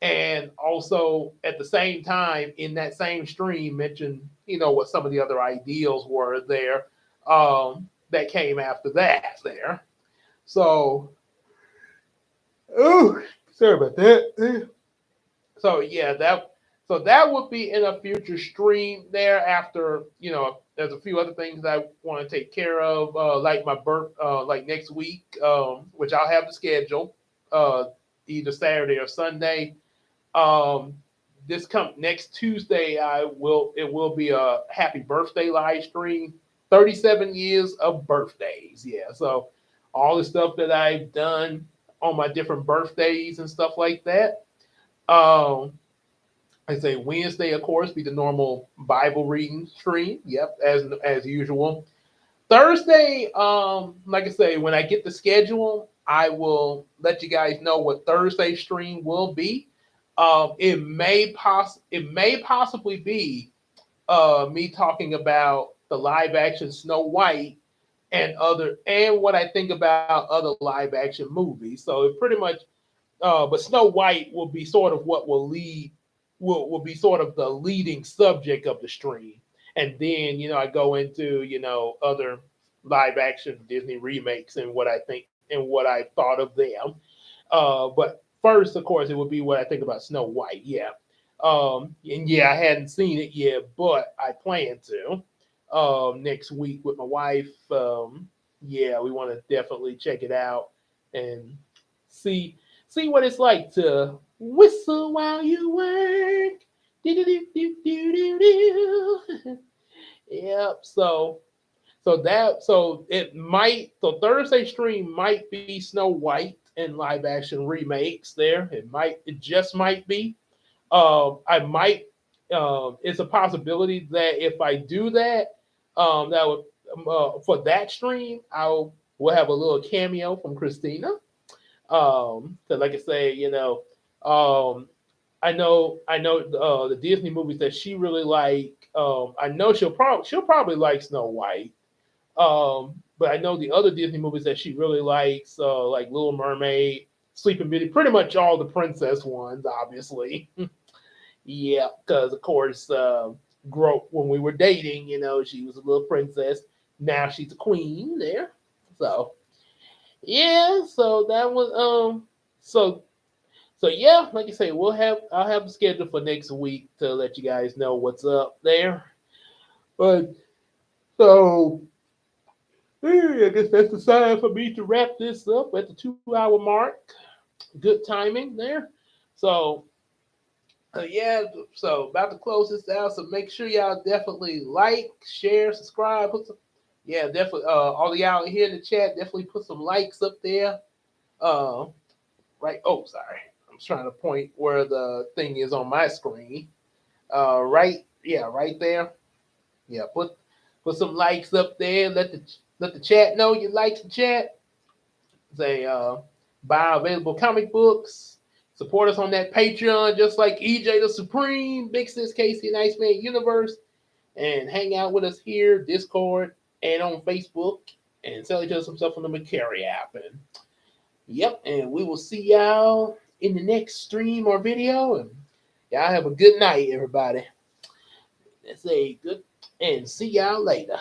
and also at the same time in that same stream mention what some of the other ideals were there that came after that there. So, oh, sorry about that. So yeah, that would be in a future stream there. After there's a few other things I want to take care of, like my birth, like next week, which I'll have the schedule, uh, either Saturday or Sunday. Um, this come next Tuesday, it will be a happy birthday live stream. 37 years of birthdays. Yeah. So all the stuff that I've done on my different birthdays and stuff like that. Um, I say Wednesday, of course, be the normal Bible reading stream. Yep, as usual. Thursday, like I say, when I get the schedule, I will let you guys know what Thursday stream will be. It may possibly be me talking about the live action Snow White and what I think about other live action movies. So it pretty much, but Snow White will be sort of what will be sort of the leading subject of the stream, and then I go into other live action Disney remakes and what I think and what I thought of them. But first, of course, it would be what I think about Snow White. Yeah. And yeah, I hadn't seen it yet, but I plan to next week with my wife. Yeah, we want to definitely check it out and see see what it's like to whistle while you work. Do-do-do-do-do-do-do. Yep. So Thursday stream might be Snow White and live action remakes there. It just might be. I might. It's a possibility that if I do that, that would for that stream, will have a little cameo from Christina. So like I say, I know the Disney movies that she really like. I know she'll probably like Snow White. But I know the other Disney movies that she really likes, like Little Mermaid, Sleeping Beauty, pretty much all the princess ones, obviously. Yeah, because of course, grow when we were dating, she was a little princess. Now she's a queen there. So yeah, so that was so yeah, like I say, I'll have the schedule for next week to let you guys know what's up there. But so yeah, I guess that's the sign for me to wrap this up at the 2 hour mark. Good timing there. So yeah, so about to close this out. So make sure y'all definitely like, share, subscribe. Yeah, definitely. All y'all here in the chat, definitely put some likes up there. Uh, right. Oh, sorry. I'm trying to point where the thing is on my screen. Right. Yeah, right there. Yeah, put some likes up there. Let the chat know you like the chat. Say buy available comic books. Support us on that Patreon, just like EJ the Supreme, Big Sis Casey and Iceman Universe, and hang out with us here, Discord, and on Facebook, and sell each other some stuff on the McCary app. And yep, and we will see y'all in the next stream or video. And y'all have a good night, everybody. Let's say good and see y'all later.